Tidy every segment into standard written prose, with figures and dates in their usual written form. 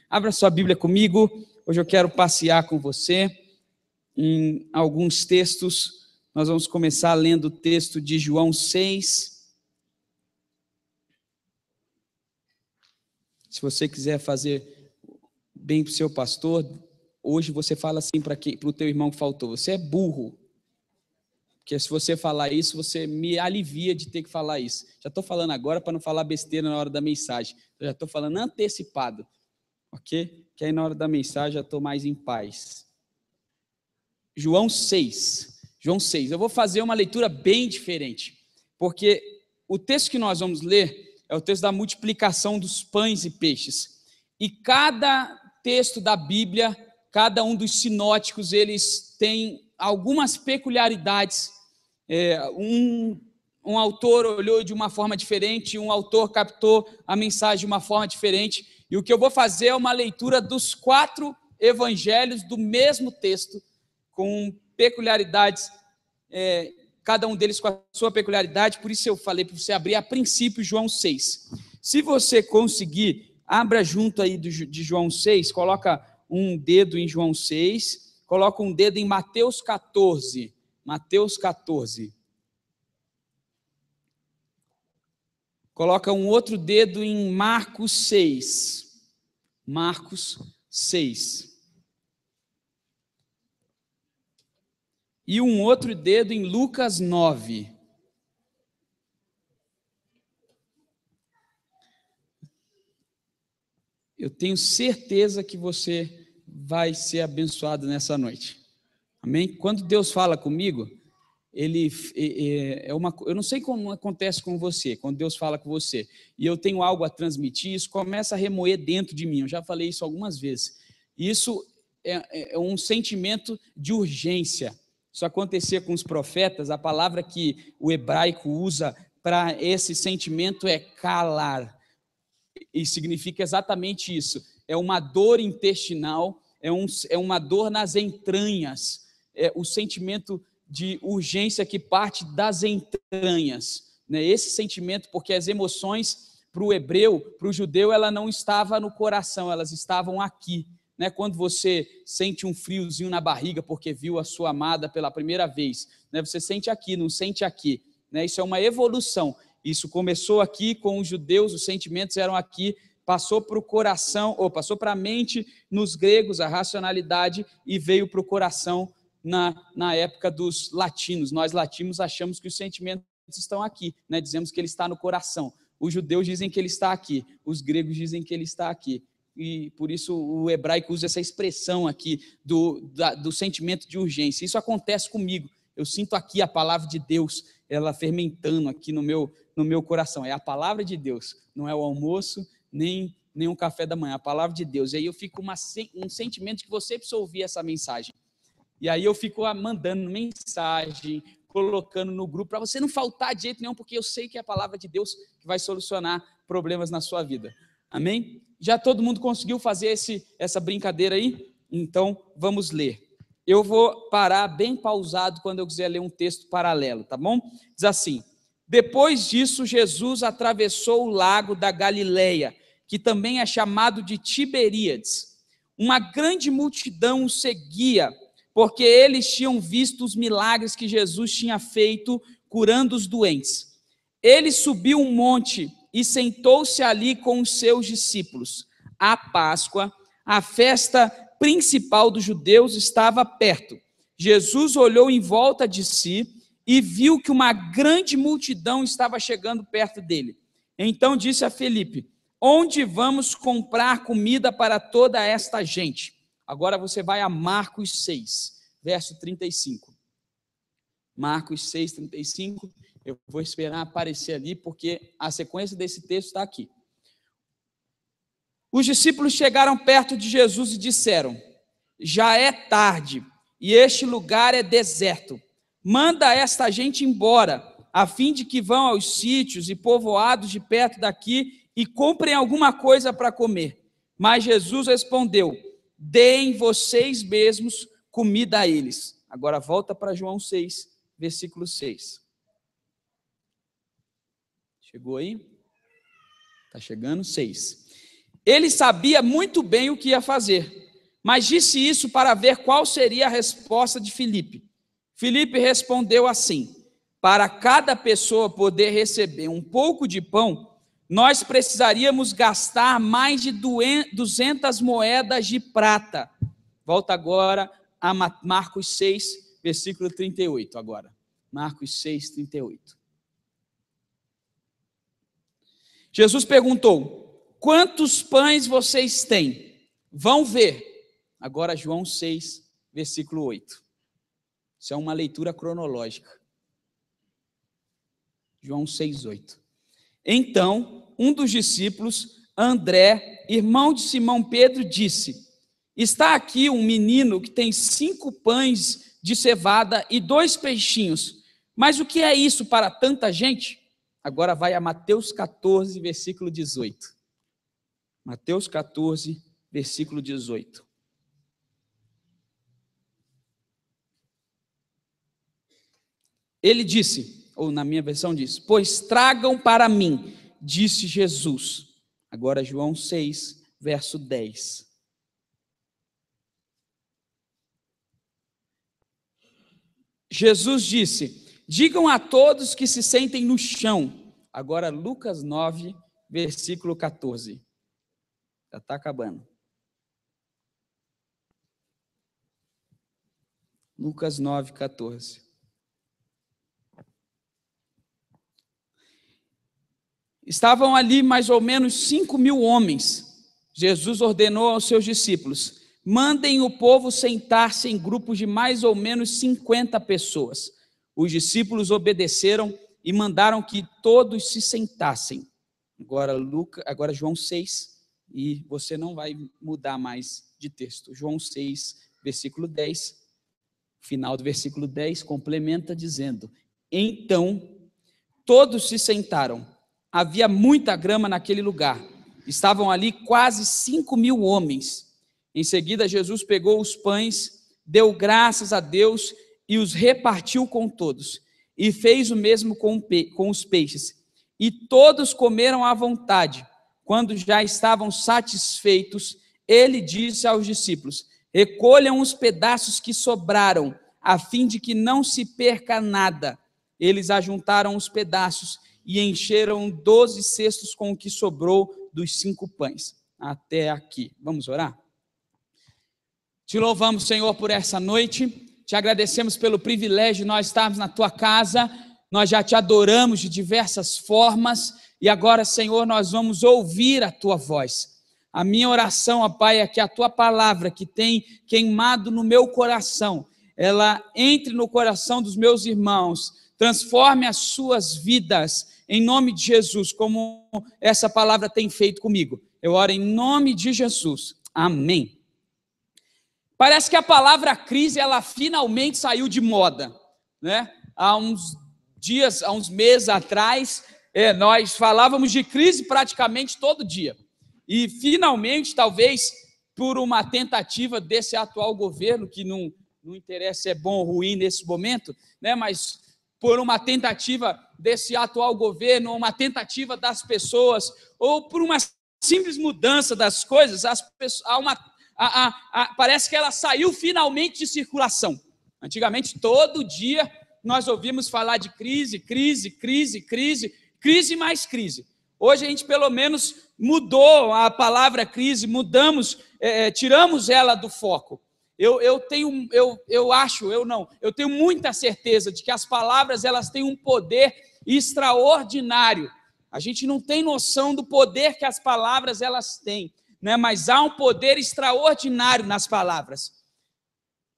Abra sua Bíblia comigo. Hoje eu quero passear com você em alguns textos. Nós vamos começar lendo o texto de João 6. Se você quiser fazer bem para o seu pastor, hoje você fala assim para o teu irmão que faltou: você é burro. Porque se você falar isso, você me alivia de ter que falar isso. Já estou falando agora para não falar besteira na hora da mensagem. Eu já estou falando antecipado. Ok? Que aí na hora da mensagem já estou mais em paz. João 6. João 6. Eu vou fazer uma leitura bem diferente. Porque o texto que nós vamos ler é o texto da multiplicação dos pães e peixes. E cada texto da Bíblia, cada um dos sinóticos, eles têm algumas peculiaridades. Um autor olhou de uma forma diferente, um autor captou a mensagem de uma forma diferente. E o que eu vou fazer é uma leitura dos 4 evangelhos do mesmo texto, com peculiaridades, cada um deles com a sua peculiaridade. Por isso eu falei para você abrir a princípio João 6. Se você conseguir, abra junto aí de João 6, coloca um dedo em João 6, coloca um dedo em Mateus 14. Mateus 14. Coloca um outro dedo em Marcos 6. Marcos 6. E um outro dedo em Lucas 9. Eu tenho certeza que você vai ser abençoado nessa noite. Amém? Quando Deus fala comigo, eu não sei como acontece com você, quando Deus fala com você, e eu tenho algo a transmitir, isso começa a remoer dentro de mim. Eu já falei isso algumas vezes. Isso é um sentimento de urgência. Isso acontecia com os profetas. A palavra que o hebraico usa para esse sentimento é kalar, e significa exatamente isso. É uma dor intestinal, é uma dor nas entranhas, é o sentimento de urgência que parte das entranhas, né? Esse sentimento, porque as emoções para o hebreu, para o judeu, ela não estava no coração, elas estavam aqui, né? Quando você sente um friozinho na barriga porque viu a sua amada pela primeira vez, né? Você sente aqui, não sente aqui, né? Isso é uma evolução. Isso começou aqui com os judeus, os sentimentos eram aqui, passou para o coração, ou passou para a mente nos gregos, a racionalidade, e veio para o coração na época dos latinos. Nós latinos achamos que os sentimentos estão aqui, né? Dizemos que ele está no coração. Os judeus dizem que ele está aqui, os gregos dizem que ele está aqui. E por isso o hebraico usa essa expressão aqui do sentimento de urgência. Isso acontece comigo. Eu sinto aqui a palavra de Deus, ela fermentando aqui no meu coração. É a palavra de Deus, não é o almoço, nem um café da manhã, a palavra de Deus. E aí eu fico um sentimento que você precisa ouvir essa mensagem. E aí eu fico mandando mensagem, colocando no grupo, para você não faltar de jeito nenhum, porque eu sei que é a palavra de Deus que vai solucionar problemas na sua vida. Amém? Já todo mundo conseguiu fazer essa brincadeira aí? Então, vamos ler. Eu vou parar bem pausado quando eu quiser ler um texto paralelo, tá bom? Diz assim: depois disso, Jesus atravessou o lago da Galileia, que também é chamado de Tiberíades. Uma grande multidão o seguia, porque eles tinham visto os milagres que Jesus tinha feito, curando os doentes. Ele subiu um monte e sentou-se ali com os seus discípulos. A Páscoa, a festa principal dos judeus, estava perto. Jesus olhou em volta de si e viu que uma grande multidão estava chegando perto dele. Então disse a Felipe: onde vamos comprar comida para toda esta gente? Agora você vai a Marcos 6, verso 35. Marcos 6, 35. Eu vou esperar aparecer ali, porque a sequência desse texto está aqui. Os discípulos chegaram perto de Jesus e disseram: já é tarde, e este lugar é deserto. Manda esta gente embora, a fim de que vão aos sítios e povoados de perto daqui e comprem alguma coisa para comer. Mas Jesus respondeu: deem vocês mesmos comida a eles. Agora volta para João 6, versículo 6. Chegou aí? Está chegando? 6. Ele sabia muito bem o que ia fazer, mas disse isso para ver qual seria a resposta de Filipe. Filipe respondeu assim: para cada pessoa poder receber um pouco de pão, nós precisaríamos gastar mais de 200 moedas de prata. Volta agora a Marcos 6, versículo 38 agora. Marcos 6, 38. Jesus perguntou: quantos pães vocês têm? Vão ver. Agora João 6, versículo 8. Isso é uma leitura cronológica. João 6, 8. Então, um dos discípulos, André, irmão de Simão Pedro, disse: está aqui um menino que tem 5 pães de cevada e 2 peixinhos. Mas o que é isso para tanta gente? Agora vai a Mateus 14, versículo 18. Mateus 14, versículo 18. Ele disse, ou na minha versão diz: pois tragam para mim, disse Jesus. Agora João 6, verso 10. Jesus disse: digam a todos que se sentem no chão. Agora Lucas 9, versículo 14. Já está acabando. Lucas 9, 14. Estavam ali mais ou menos 5.000 homens. Jesus ordenou aos seus discípulos: mandem o povo sentar-se em grupos de mais ou menos 50 pessoas. Os discípulos obedeceram e mandaram que todos se sentassem. Agora João 6, e você não vai mudar mais de texto. João 6, versículo 10, final do versículo 10, complementa dizendo: então todos se sentaram. Havia muita grama naquele lugar. Estavam ali quase 5.000 homens. Em seguida, Jesus pegou os pães, deu graças a Deus e os repartiu com todos. E fez o mesmo com os peixes. E todos comeram à vontade. Quando já estavam satisfeitos, ele disse aos discípulos: recolham os pedaços que sobraram, a fim de que não se perca nada. Eles ajuntaram os pedaços e encheram 12 cestos com o que sobrou dos 5 pães. Até aqui. Vamos orar? Te louvamos, Senhor, por essa noite. Te agradecemos pelo privilégio de nós estarmos na Tua casa. Nós já Te adoramos de diversas formas. E agora, Senhor, nós vamos ouvir a Tua voz. A minha oração, ó Pai, é que a Tua palavra, que tem queimado no meu coração, ela entre no coração dos meus irmãos, transforme as suas vidas, em nome de Jesus, como essa palavra tem feito comigo. Eu oro em nome de Jesus. Amém. Parece que a palavra crise, ela finalmente saiu de moda, né? Há uns dias, há uns meses atrás, nós falávamos de crise praticamente todo dia. E finalmente, talvez por uma tentativa desse atual governo, que não interessa se é bom ou ruim nesse momento, né? Mas por uma tentativa desse atual governo, ou uma tentativa das pessoas, ou por uma simples mudança das coisas, parece que ela saiu finalmente de circulação. Antigamente, todo dia, nós ouvimos falar de crise mais crise. Hoje a gente pelo menos mudou a palavra crise, tiramos ela do foco. Eu tenho muita certeza de que as palavras, elas têm um poder extraordinário. A gente não tem noção do poder que as palavras, elas têm, né? Mas há um poder extraordinário nas palavras.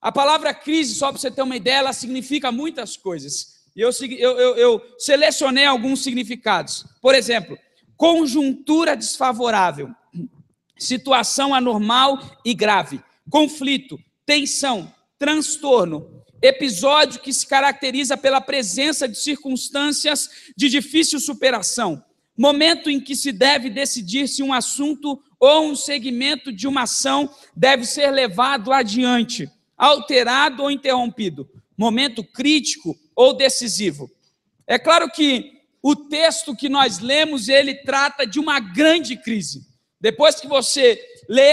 A palavra crise, só para você ter uma ideia, ela significa muitas coisas. E eu selecionei alguns significados. Por exemplo, conjuntura desfavorável, situação anormal e grave, conflito, tensão, transtorno, episódio que se caracteriza pela presença de circunstâncias de difícil superação, momento em que se deve decidir se um assunto ou um segmento de uma ação deve ser levado adiante, alterado ou interrompido, momento crítico ou decisivo. É claro que o texto que nós lemos, ele trata de uma grande crise. Depois que você lê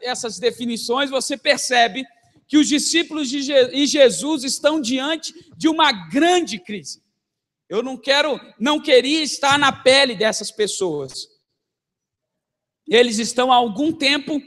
essas definições, você percebe que os discípulos e Jesus estão diante de uma grande crise. Eu não queria estar na pele dessas pessoas. Eles estão há algum tempo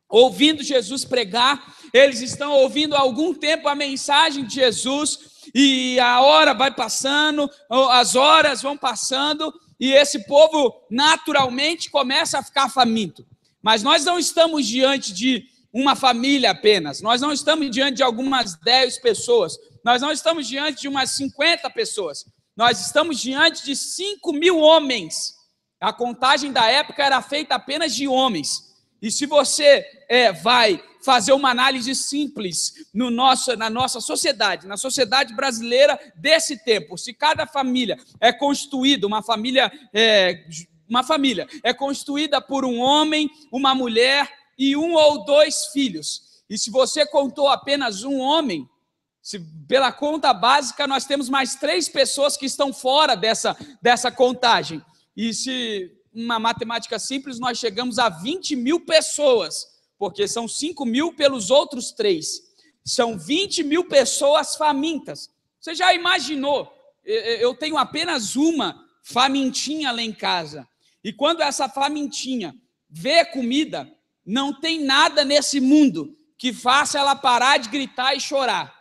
ouvindo Jesus pregar, eles estão ouvindo há algum tempo a mensagem de Jesus, e a hora vai passando, as horas vão passando, e esse povo naturalmente começa a ficar faminto. Mas nós não estamos diante de uma família apenas, nós não estamos diante de algumas 10 pessoas, nós não estamos diante de umas 50 pessoas, nós estamos diante de 5.000 homens. A contagem da época era feita apenas de homens. E se você vai fazer uma análise simples na nossa sociedade, na sociedade brasileira desse tempo, se cada família é constituída, uma família é constituída por um homem, uma mulher e 1 ou 2 filhos. E se você contou apenas um homem, pela conta básica, nós temos mais 3 pessoas que estão fora dessa contagem. E se uma matemática simples, nós chegamos a 20.000 pessoas, porque são 5.000 pelos outros 3. São 20.000 pessoas famintas. Você já imaginou? Eu tenho apenas uma famintinha lá em casa. E quando essa famintinha vê comida, não tem nada nesse mundo que faça ela parar de gritar e chorar.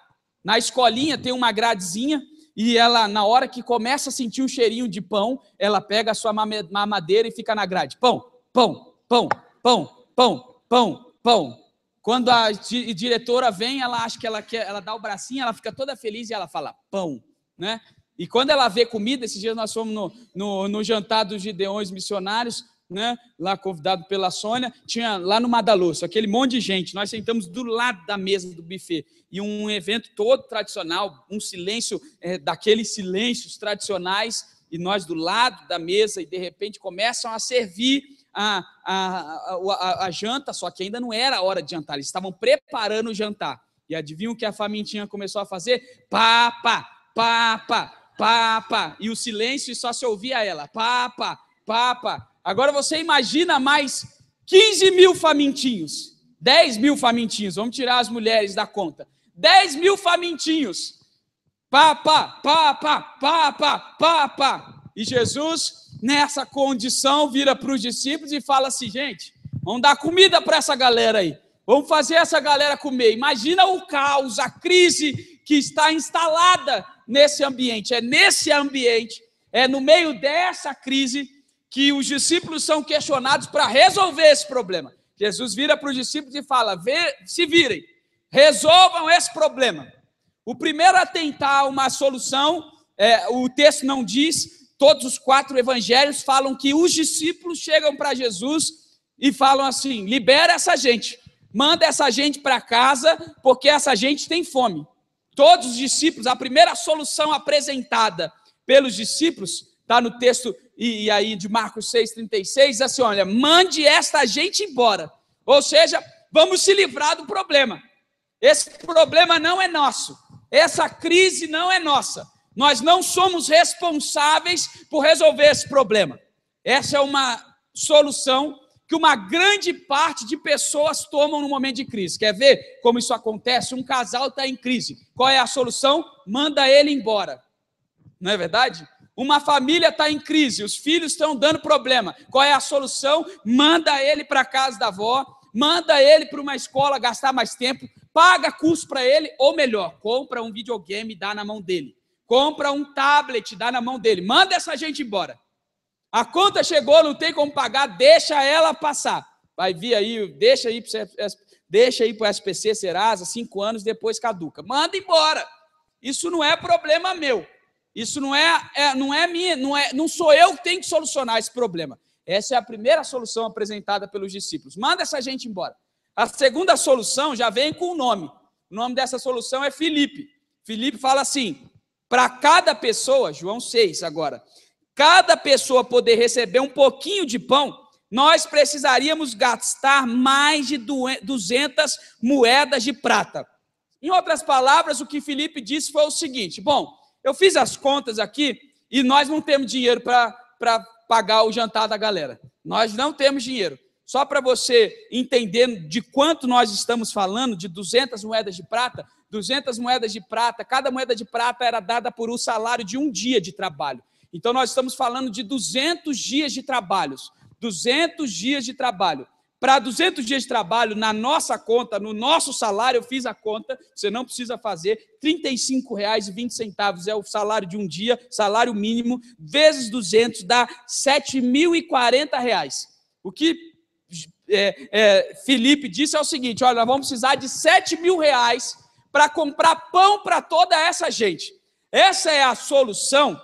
Na escolinha tem uma gradezinha, e ela, na hora que começa a sentir um cheirinho de pão, ela pega a sua mamadeira e fica na grade. Pão, pão, pão, pão, pão, pão, pão. Quando a diretora vem, ela acha que ela dá o bracinho, ela fica toda feliz e ela fala pão, né? E quando ela vê comida, esses dias nós fomos no jantar dos Gideões Missionários, né? Lá convidado pela Sônia, tinha lá no Madaloso, aquele monte de gente, nós sentamos do lado da mesa do buffet, e um evento todo tradicional, um silêncio, daqueles silêncios tradicionais, e nós do lado da mesa, e de repente começam a servir a janta, só que ainda não era a hora de jantar, eles estavam preparando o jantar, e adivinham o que a famintinha começou a fazer? Papa, papa, papa, e o silêncio só se ouvia ela, papa, papa. Agora você imagina mais 15.000 famintinhos, 10.000 famintinhos, vamos tirar as mulheres da conta, 10.000 famintinhos, papa, papa, papa, papa, e Jesus, nessa condição, vira para os discípulos e fala assim, gente, vamos dar comida para essa galera aí, vamos fazer essa galera comer. Imagina o caos, a crise que está instalada nesse ambiente, nesse ambiente, no meio dessa crise, que os discípulos são questionados para resolver esse problema. Jesus vira para os discípulos e fala, se virem, resolvam esse problema. O primeiro a tentar uma solução, o texto não diz, todos os 4 evangelhos falam que os discípulos chegam para Jesus e falam assim, libera essa gente, manda essa gente para casa, porque essa gente tem fome. Todos os discípulos, a primeira solução apresentada pelos discípulos, está no texto e aí de Marcos 6,36, assim, olha, mande esta gente embora. Ou seja, vamos se livrar do problema. Esse problema não é nosso. Essa crise não é nossa. Nós não somos responsáveis por resolver esse problema. Essa é uma solução que uma grande parte de pessoas tomam no momento de crise. Quer ver como isso acontece? Um casal está em crise. Qual é a solução? Manda ele embora. Não é verdade? Uma família está em crise, os filhos estão dando problema. Qual é a solução? Manda ele para a casa da avó, manda ele para uma escola gastar mais tempo, paga curso para ele, ou melhor, compra um videogame e dá na mão dele. Compra um tablet, dá na mão dele. Manda essa gente embora. A conta chegou, não tem como pagar, deixa ela passar. Vai vir aí, deixa aí para o SPC Serasa, 5 anos, depois caduca. Manda embora. Isso não é problema meu. Isso não sou eu que tenho que solucionar esse problema. Essa é a primeira solução apresentada pelos discípulos. Manda essa gente embora. A segunda solução já vem com o nome. O nome dessa solução é Filipe. Filipe fala assim, para cada pessoa, João 6 agora, cada pessoa poder receber um pouquinho de pão, nós precisaríamos gastar mais de 200 moedas de prata. Em outras palavras, o que Filipe disse foi o seguinte, bom, eu fiz as contas aqui e nós não temos dinheiro para pagar o jantar da galera. Nós não temos dinheiro. só para você entender de quanto nós estamos falando, de 200 moedas de prata, 200 moedas de prata, cada moeda de prata era dada por um salário de um dia de trabalho. Então, nós estamos falando de 200 dias de trabalhos. 200 dias de trabalho. Para 200 dias de trabalho, na nossa conta, no nosso salário, eu fiz a conta, você não precisa fazer, R$ 35,20 é o salário de um dia, salário mínimo, vezes 200, dá R$ 7.040. O que Felipe disse é o seguinte, olha, nós vamos precisar de R$ 7.000 para comprar pão para toda essa gente. Essa é a solução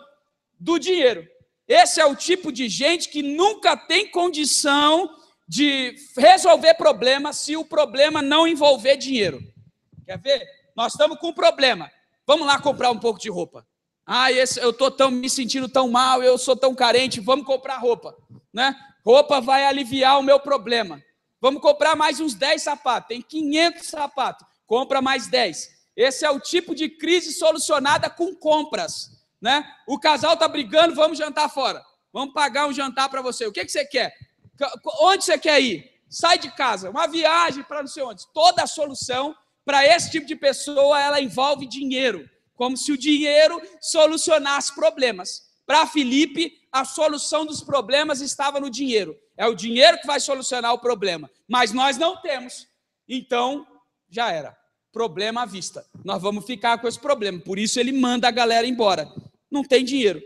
do dinheiro. Esse é o tipo de gente que nunca tem condição de resolver problemas se o problema não envolver dinheiro. Quer ver? Nós estamos com um problema. Vamos lá comprar um pouco de roupa. Eu estou me sentindo tão mal, eu sou tão carente, vamos comprar roupa. Né? Roupa vai aliviar o meu problema. Vamos comprar mais uns 10 sapatos. Tem 500 sapatos. Compra mais 10. Esse é o tipo de crise solucionada com compras. Né? O casal está brigando, vamos jantar fora. Vamos pagar um jantar para você. O que você quer? Onde você quer ir? Sai de casa. Uma viagem para não sei onde. Toda a solução para esse tipo de pessoa, ela envolve dinheiro. Como se o dinheiro solucionasse problemas. Para Felipe, a solução dos problemas estava no dinheiro. É o dinheiro que vai solucionar o problema. Mas nós não temos. Então, já era. Problema à vista. Nós vamos ficar com esse problema. Por isso ele manda a galera embora. Não tem dinheiro.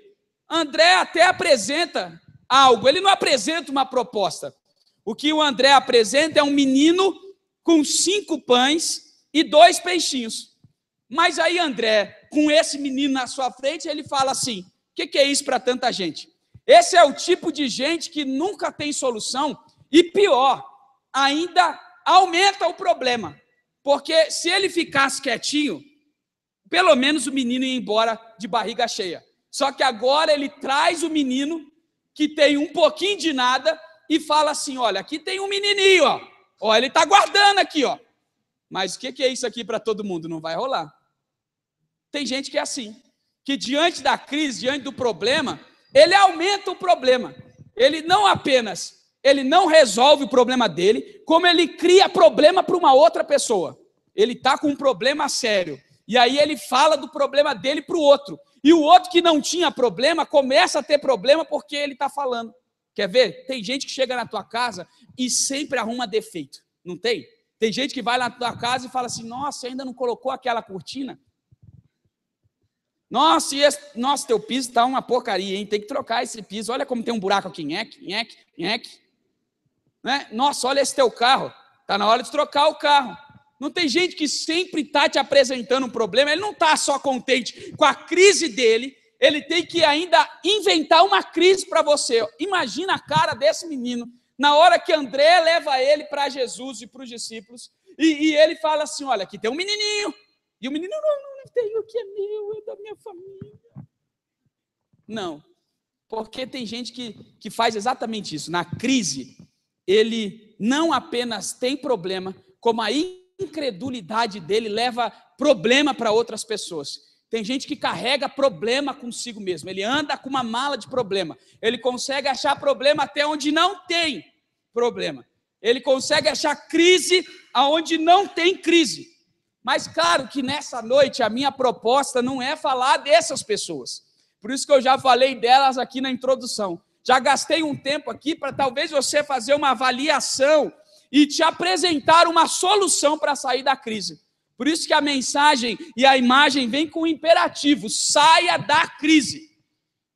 André até apresenta algo. Ele não apresenta uma proposta. O que o André apresenta é um menino com 5 pães e 2 peixinhos. Mas aí André, com esse menino na sua frente, ele fala assim, o que é isso para tanta gente? Esse é o tipo de gente que nunca tem solução e pior, ainda aumenta o problema. Porque se ele ficasse quietinho, pelo menos o menino ia embora de barriga cheia. Só que agora ele traz o menino que tem um pouquinho de nada e fala assim, olha, aqui tem um menininho, ó ele está guardando aqui, ó. Mas o que é isso aqui para todo mundo? Não vai rolar. Tem gente que é assim, que diante da crise, diante do problema, ele aumenta o problema. Ele não apenas, ele não resolve o problema dele, como ele cria problema para uma outra pessoa. Ele está com um problema sério. E aí ele fala do problema dele para o outro. E o outro que não tinha problema, começa a ter problema porque ele está falando. Quer ver? Tem gente que chega na tua casa e sempre arruma defeito. Não tem? Tem gente que vai na tua casa e fala assim, nossa, ainda não colocou aquela cortina? Nossa, teu piso está uma porcaria, hein? Tem que trocar esse piso. Olha como tem um buraco aqui. Nheque. Né? Nossa, olha esse teu carro. Está na hora de trocar o carro. Não tem gente que sempre está te apresentando um problema, ele não está só contente com a crise dele, ele tem que ainda inventar uma crise para você. Imagina a cara desse menino, na hora que André leva ele para Jesus e para os discípulos, e ele fala assim, olha, aqui tem um menininho, e o menino, não tem o que é meu, é da minha família. Não, porque tem gente que faz exatamente isso. Na crise, ele não apenas tem problema, como a incredulidade dele leva problema para outras pessoas. Tem gente que carrega problema consigo mesmo. Ele anda com uma mala de problema. Ele consegue achar problema até onde não tem problema. Ele consegue achar crise aonde não tem crise. Mas claro que nessa noite a minha proposta não é falar dessas pessoas. Por isso que eu já falei delas aqui na introdução. Já gastei um tempo aqui para talvez você fazer uma avaliação e te apresentar uma solução para sair da crise. Por isso que a mensagem e a imagem vem com o imperativo, saia da crise.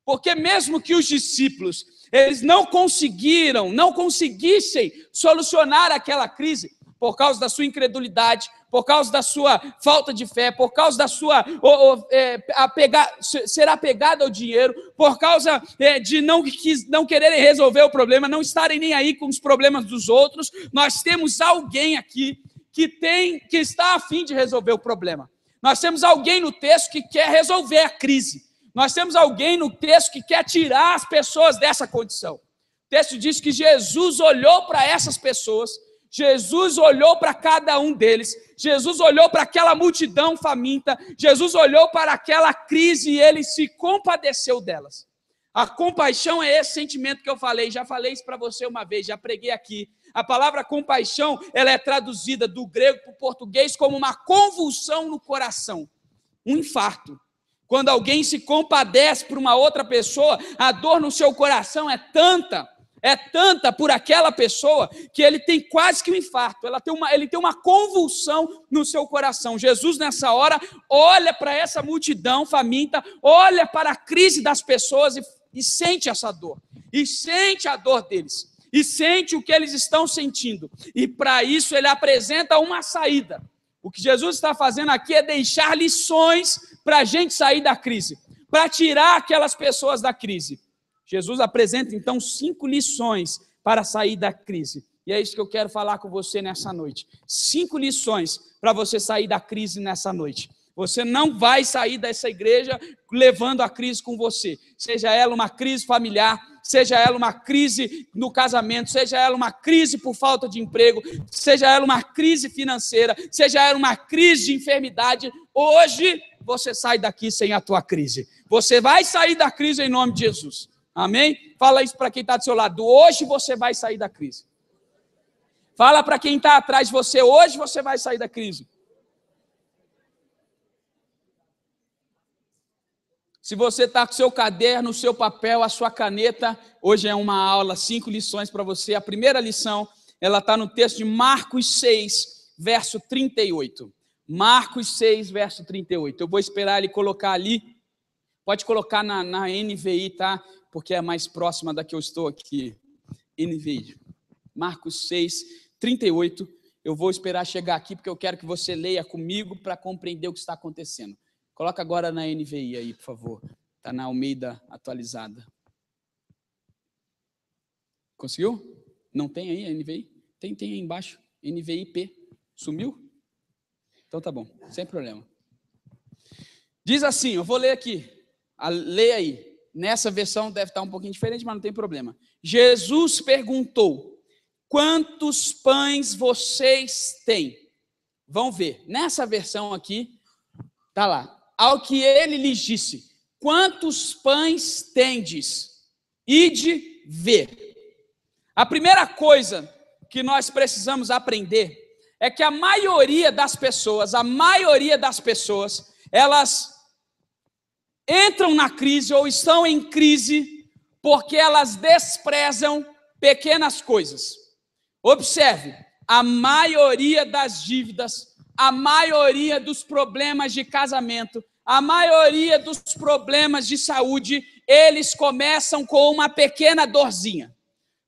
Porque mesmo que os discípulos, eles não conseguissem solucionar aquela crise, por causa da sua incredulidade, por causa da sua falta de fé, por causa da sua ser apegado ao dinheiro, por causa de não quererem resolver o problema, não estarem nem aí com os problemas dos outros, nós temos alguém aqui que está a fim de resolver o problema. Nós temos alguém no texto que quer resolver a crise. Nós temos alguém no texto que quer tirar as pessoas dessa condição. O texto diz que Jesus olhou para essas pessoas, Jesus olhou para cada um deles, Jesus olhou para aquela multidão faminta, Jesus olhou para aquela crise e ele se compadeceu delas. A compaixão é esse sentimento que eu falei, já falei isso para você uma vez, já preguei aqui. A palavra compaixão, ela é traduzida do grego para o português como uma convulsão no coração, um infarto. Quando alguém se compadece por uma outra pessoa, a dor no seu coração é tanta por aquela pessoa, que ele tem quase que um infarto, ele tem uma convulsão no seu coração. Jesus, nessa hora, olha para essa multidão faminta, olha para a crise das pessoas e sente essa dor, e sente a dor deles, e sente o que eles estão sentindo, e para isso ele apresenta uma saída. O que Jesus está fazendo aqui é deixar lições para a gente sair da crise, para tirar aquelas pessoas da crise. Jesus apresenta, então, 5 lições para sair da crise. E é isso que eu quero falar com você nessa noite. 5 lições para você sair da crise nessa noite. Você não vai sair dessa igreja levando a crise com você. Seja ela uma crise familiar, seja ela uma crise no casamento, seja ela uma crise por falta de emprego, seja ela uma crise financeira, seja ela uma crise de enfermidade. Hoje você sai daqui sem a tua crise. Você vai sair da crise em nome de Jesus. Amém? Fala isso para quem está do seu lado. Hoje você vai sair da crise. Fala para quem está atrás de você. Hoje você vai sair da crise. Se você está com o seu caderno, o seu papel, a sua caneta, hoje é uma aula, 5 lições para você. A primeira lição, ela está no texto de Marcos 6, verso 38. Marcos 6, verso 38. Eu vou esperar ele colocar ali. Pode colocar na NVI, tá? Porque é mais próxima da que eu estou aqui. NVI. Marcos 6, 38. Eu vou esperar chegar aqui, porque eu quero que você leia comigo para compreender o que está acontecendo. Coloca agora na NVI aí, por favor. Está na Almeida atualizada. Conseguiu? Não tem aí a NVI? Tem aí embaixo. NVI-P. Sumiu? Então tá bom, sem problema. Diz assim, eu vou ler aqui. Leia aí. Nessa versão deve estar um pouquinho diferente, mas não tem problema. Jesus perguntou: quantos pães vocês têm? Vão ver. Nessa versão aqui, está lá. Ao que ele lhes disse: quantos pães tendes? Ide ver. A primeira coisa que nós precisamos aprender é que a maioria das pessoas, elas entram na crise ou estão em crise porque elas desprezam pequenas coisas. Observe, a maioria das dívidas, a maioria dos problemas de casamento, a maioria dos problemas de saúde, eles começam com uma pequena dorzinha.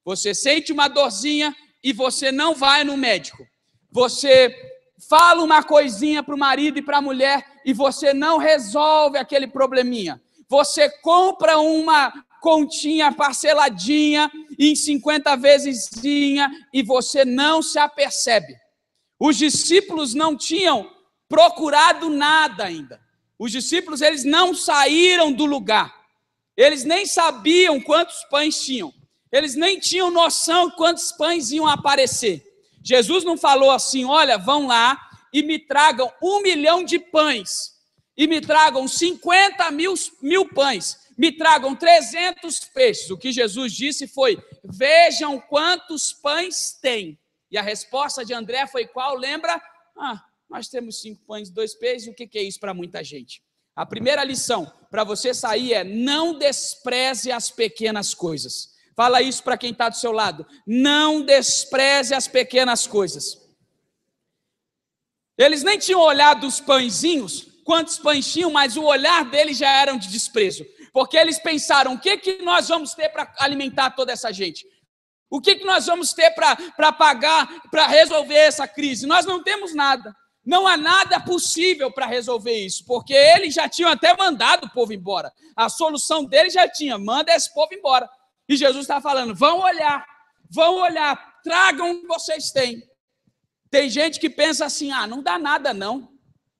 Você sente uma dorzinha e você não vai no médico. Você fala uma coisinha para o marido e para a mulher e você não resolve aquele probleminha. Você compra uma continha parceladinha em 50 vezesinha e você não se apercebe. Os discípulos não tinham procurado nada ainda. Os discípulos, eles não saíram do lugar. Eles nem sabiam quantos pães tinham. Eles nem tinham noção de quantos pães iam aparecer. Jesus não falou assim: olha, vão lá e me tragam 1 milhão de pães, e me tragam 50 mil pães, me tragam 300 peixes. O que Jesus disse foi: vejam quantos pães tem. E a resposta de André foi qual? Lembra? Nós temos 5 pães e 2 peixes. O que é isso para muita gente? A primeira lição para você sair é: não despreze as pequenas coisas. Fala isso para quem está do seu lado. Não despreze as pequenas coisas. Eles nem tinham olhado os pãezinhos, quantos pães tinham, mas o olhar deles já era de desprezo. Porque eles pensaram: o que nós vamos ter para alimentar toda essa gente? O que nós vamos ter para pagar, para resolver essa crise? Nós não temos nada. Não há nada possível para resolver isso, porque eles já tinham até mandado o povo embora. A solução deles já tinha: manda esse povo embora. E Jesus está falando: vão olhar, tragam o que vocês têm. Tem gente que pensa assim: não dá nada não.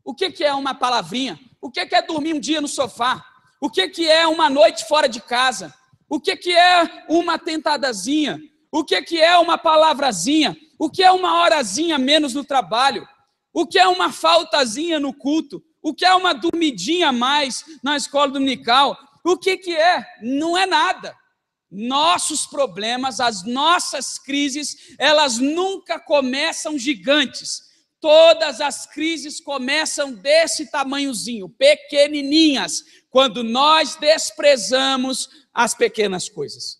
O que é uma palavrinha? O que é dormir um dia no sofá? O que é uma noite fora de casa? O que é uma tentadazinha? O que é uma palavrazinha? O que é uma horazinha menos no trabalho? O que é uma faltazinha no culto? O que é uma dormidinha a mais na escola dominical? O que é? Não é nada. nossos problemas, as nossas crises, elas nunca começam gigantes. Todas as crises começam desse tamanhozinho, pequenininhas, quando nós desprezamos as pequenas coisas.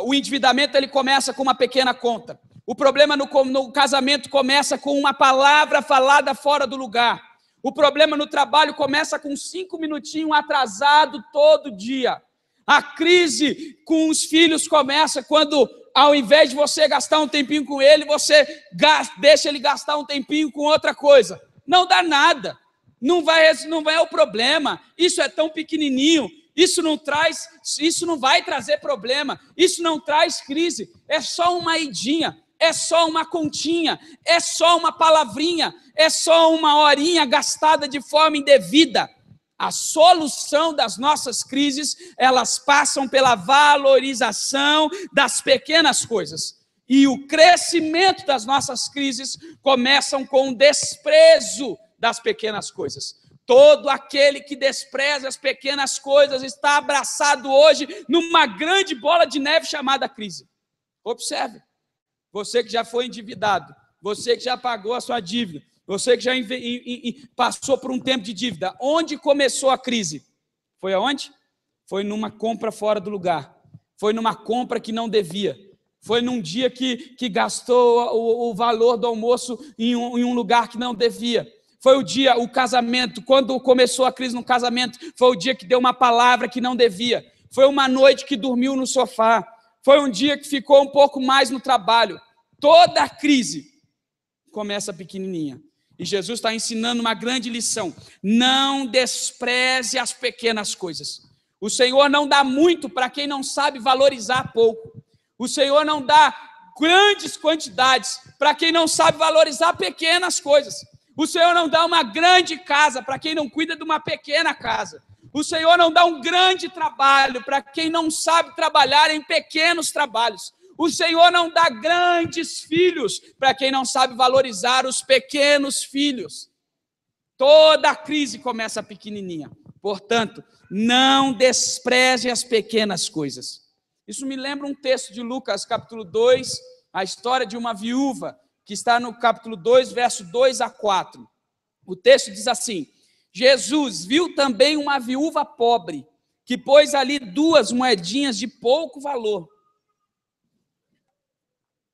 O endividamento, ele começa com uma pequena conta. O problema no casamento começa com uma palavra falada fora do lugar. O problema no trabalho começa com 5 minutinhos atrasado todo dia. A crise com os filhos começa quando, ao invés de você gastar um tempinho com ele, você deixa ele gastar um tempinho com outra coisa. Não dá nada. Não é o problema. Isso é tão pequenininho. Isso não vai trazer problema. Isso não traz crise. É só uma idinha. É só uma continha. É só uma palavrinha. É só uma horinha gastada de forma indevida. A solução das nossas crises, elas passam pela valorização das pequenas coisas. E o crescimento das nossas crises começam com o desprezo das pequenas coisas. Todo aquele que despreza as pequenas coisas está abraçado hoje numa grande bola de neve chamada crise. Observe, você que já foi endividado, você que já pagou a sua dívida, você que já passou por um tempo de dívida, onde começou a crise? Foi aonde? Foi numa compra fora do lugar, foi numa compra que não devia, foi num dia que gastou o valor do almoço em um lugar que não devia. Foi o casamento, quando começou a crise no casamento, foi o dia que deu uma palavra que não devia. Foi uma noite que dormiu no sofá. Foi um dia que ficou um pouco mais no trabalho. Toda a crise começa pequenininha. E Jesus está ensinando uma grande lição. Não despreze as pequenas coisas. O Senhor não dá muito para quem não sabe valorizar pouco. O Senhor não dá grandes quantidades para quem não sabe valorizar pequenas coisas. O Senhor não dá uma grande casa para quem não cuida de uma pequena casa. O Senhor não dá um grande trabalho para quem não sabe trabalhar em pequenos trabalhos. O Senhor não dá grandes filhos para quem não sabe valorizar os pequenos filhos. Toda a crise começa pequenininha. Portanto, não despreze as pequenas coisas. Isso me lembra um texto de Lucas, capítulo 2, a história de uma viúva, que está no capítulo 2, verso 2 a 4. O texto diz assim: Jesus viu também uma viúva pobre, que pôs ali 2 moedinhas de pouco valor.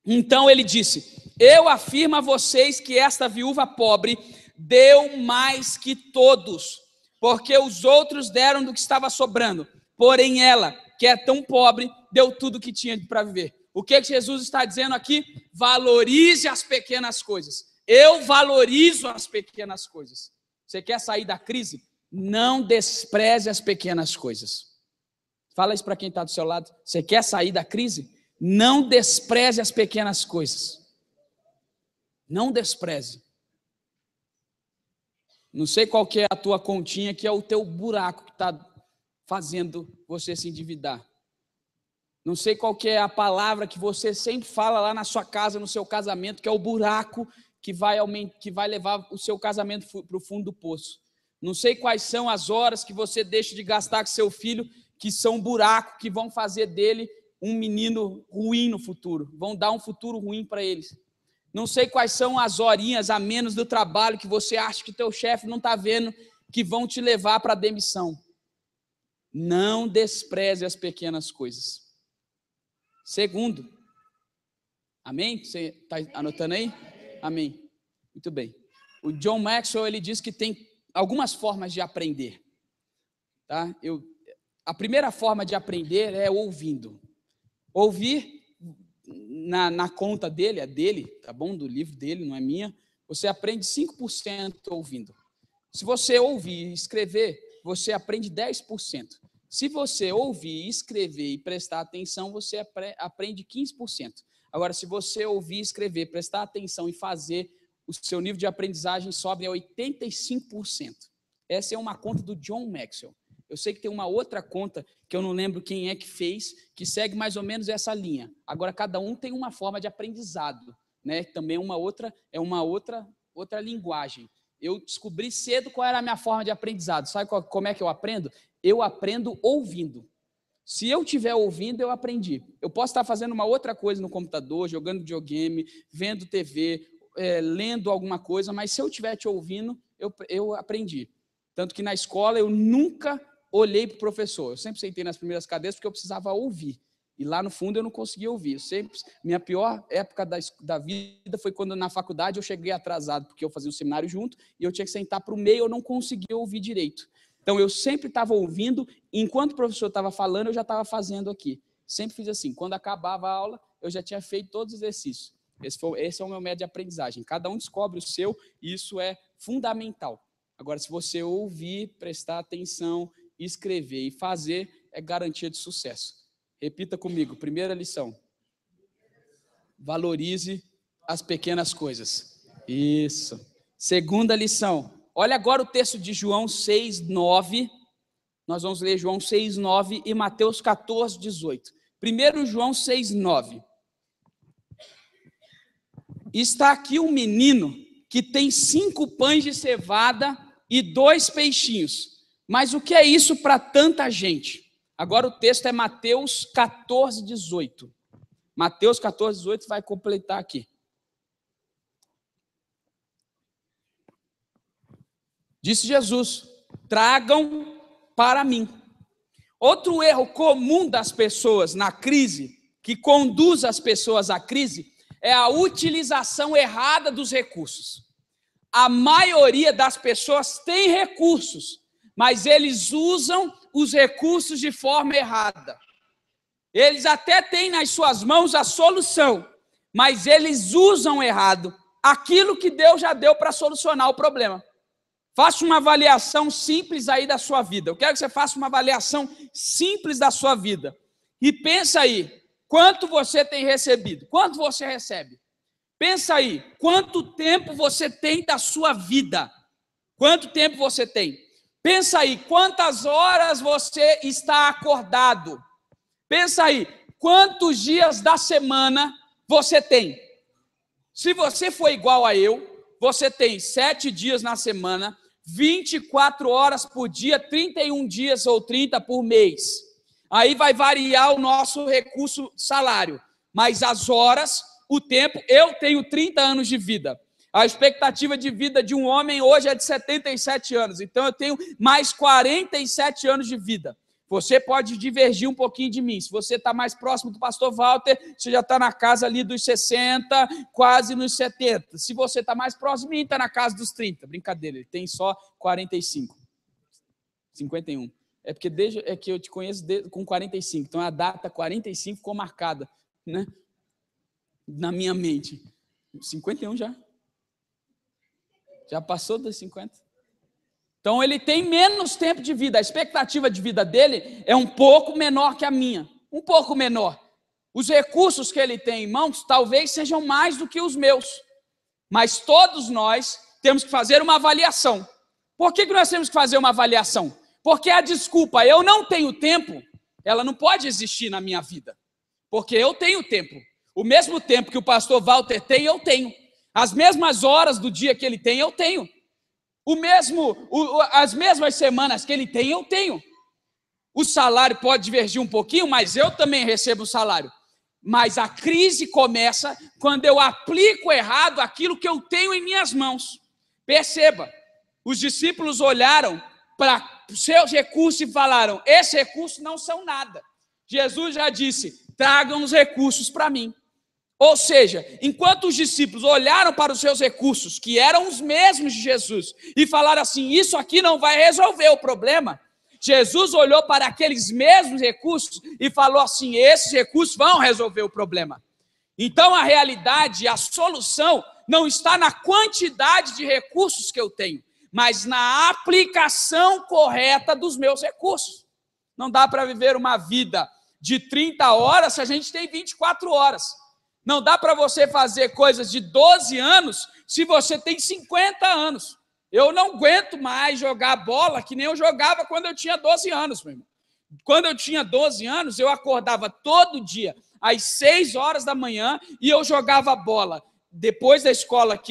Então ele disse: eu afirmo a vocês que esta viúva pobre deu mais que todos, porque os outros deram do que estava sobrando, porém ela, que é tão pobre, deu tudo o que tinha para viver. O que Jesus está dizendo aqui? Valorize as pequenas coisas. Eu valorizo as pequenas coisas. Você quer sair da crise? Não despreze as pequenas coisas. Fala isso para quem está do seu lado. Você quer sair da crise? Não despreze as pequenas coisas. Não despreze. Não sei qual que é a tua continha, que é o teu buraco que está fazendo você se endividar. Não sei qual que é a palavra que você sempre fala lá na sua casa, no seu casamento, que é o buraco que vai levar o seu casamento para o fundo do poço. Não sei quais são as horas que você deixa de gastar com seu filho, que são buracos que vão fazer dele um menino ruim no futuro, vão dar um futuro ruim para eles. Não sei quais são as horinhas a menos do trabalho que você acha que teu chefe não está vendo, que vão te levar para a demissão. Não despreze as pequenas coisas. Segundo, amém? Você está anotando aí? Amém. Muito bem. O John Maxwell, ele diz que tem algumas formas de aprender. Tá? A primeira forma de aprender é ouvindo. Ouvir na conta dele, é dele, tá bom? Do livro dele, não é minha. Você aprende 5% ouvindo. Se você ouvir e escrever, você aprende 10%. Se você ouvir, escrever e prestar atenção, você aprende 15%. Agora, se você ouvir, escrever, prestar atenção e fazer, o seu nível de aprendizagem sobe a 85%. Essa é uma conta do John Maxwell. Eu sei que tem uma outra conta, que eu não lembro quem é que fez, que segue mais ou menos essa linha. Agora, cada um tem uma forma de aprendizado, né? Também é uma outra linguagem. Eu descobri cedo qual era a minha forma de aprendizado. Sabe como é que eu aprendo? Eu aprendo ouvindo. Se eu estiver ouvindo, eu aprendi. Eu posso estar fazendo uma outra coisa no computador, jogando videogame, vendo TV, lendo alguma coisa, mas se eu estiver te ouvindo, eu aprendi. Tanto que na escola eu nunca olhei para o professor. Eu sempre sentei nas primeiras cadeiras porque eu precisava ouvir. E lá no fundo eu não conseguia ouvir. Minha pior época da vida foi quando na faculdade eu cheguei atrasado, porque eu fazia o seminário junto, e eu tinha que sentar para o meio, eu não conseguia ouvir direito. Então, eu sempre estava ouvindo, enquanto o professor estava falando, eu já estava fazendo aqui. Sempre fiz assim, quando acabava a aula, eu já tinha feito todos os exercícios. Esse é o meu método de aprendizagem. Cada um descobre o seu, e isso é fundamental. Agora, se você ouvir, prestar atenção, escrever e fazer, é garantia de sucesso. Repita comigo, primeira lição. Valorize as pequenas coisas. Isso. Segunda lição. Olha agora o texto de João 6:9. Nós vamos ler João 6:9 e Mateus 14:18. Primeiro João 6:9. Está aqui um menino que tem 5 pães de cevada e 2 peixinhos. Mas o que é isso para tanta gente? Agora o texto é Mateus 14:18. Mateus 14:18 vai completar aqui. Disse Jesus, tragam para mim. Outro erro comum das pessoas na crise, que conduz as pessoas à crise, é a utilização errada dos recursos. A maioria das pessoas tem recursos, mas eles usam os recursos de forma errada. Eles até têm nas suas mãos a solução, mas eles usam errado aquilo que Deus já deu para solucionar o problema. Faça uma avaliação simples aí da sua vida. Eu quero que você faça uma avaliação simples da sua vida. E pensa aí, quanto você tem recebido? Quanto você recebe? Pensa aí, quanto tempo você tem da sua vida? Quanto tempo você tem? Pensa aí, quantas horas você está acordado? Pensa aí, quantos dias da semana você tem? Se você for igual a eu, você tem 7 dias na semana, 24 horas por dia, 31 dias ou 30 por mês. Aí vai variar o nosso recurso salário. Mas as horas, o tempo, eu tenho 30 anos de vida. A expectativa de vida de um homem hoje é de 77 anos. Então eu tenho mais 47 anos de vida. Você pode divergir um pouquinho de mim. Se você está mais próximo do pastor Walter, você já está na casa ali dos 60, quase nos 70. Se você está mais próximo de mim, está na casa dos 30. Brincadeira, ele tem só 45. 51. É porque é que eu te conheço com 45. Então a data 45 ficou marcada, né? Na minha mente. 51 já. Já passou dos 50. Então, ele tem menos tempo de vida. A expectativa de vida dele é um pouco menor que a minha. Um pouco menor. Os recursos que ele tem em mãos talvez sejam mais do que os meus. Mas todos nós temos que fazer uma avaliação. Por que nós temos que fazer uma avaliação? Porque a desculpa, eu não tenho tempo, ela não pode existir na minha vida. Porque eu tenho tempo. O mesmo tempo que o pastor Walter tem, eu tenho. As mesmas horas do dia que ele tem, eu tenho. As mesmas semanas que ele tem, eu tenho. O salário pode divergir um pouquinho, mas eu também recebo o salário. Mas a crise começa quando eu aplico errado aquilo que eu tenho em minhas mãos. Perceba, os discípulos olharam para os seus recursos e falaram, esses recursos não são nada. Jesus já disse, tragam os recursos para mim. Ou seja, enquanto os discípulos olharam para os seus recursos, que eram os mesmos de Jesus, e falaram assim, isso aqui não vai resolver o problema, Jesus olhou para aqueles mesmos recursos e falou assim, esses recursos vão resolver o problema. Então a realidade, a solução, não está na quantidade de recursos que eu tenho, mas na aplicação correta dos meus recursos. Não dá para viver uma vida de 30 horas se a gente tem 24 horas. Não dá para você fazer coisas de 12 anos se você tem 50 anos. Eu não aguento mais jogar bola que nem eu jogava quando eu tinha 12 anos, meu irmão. Quando eu tinha 12 anos, eu acordava todo dia às 6 horas da manhã e eu jogava bola. Depois da escola,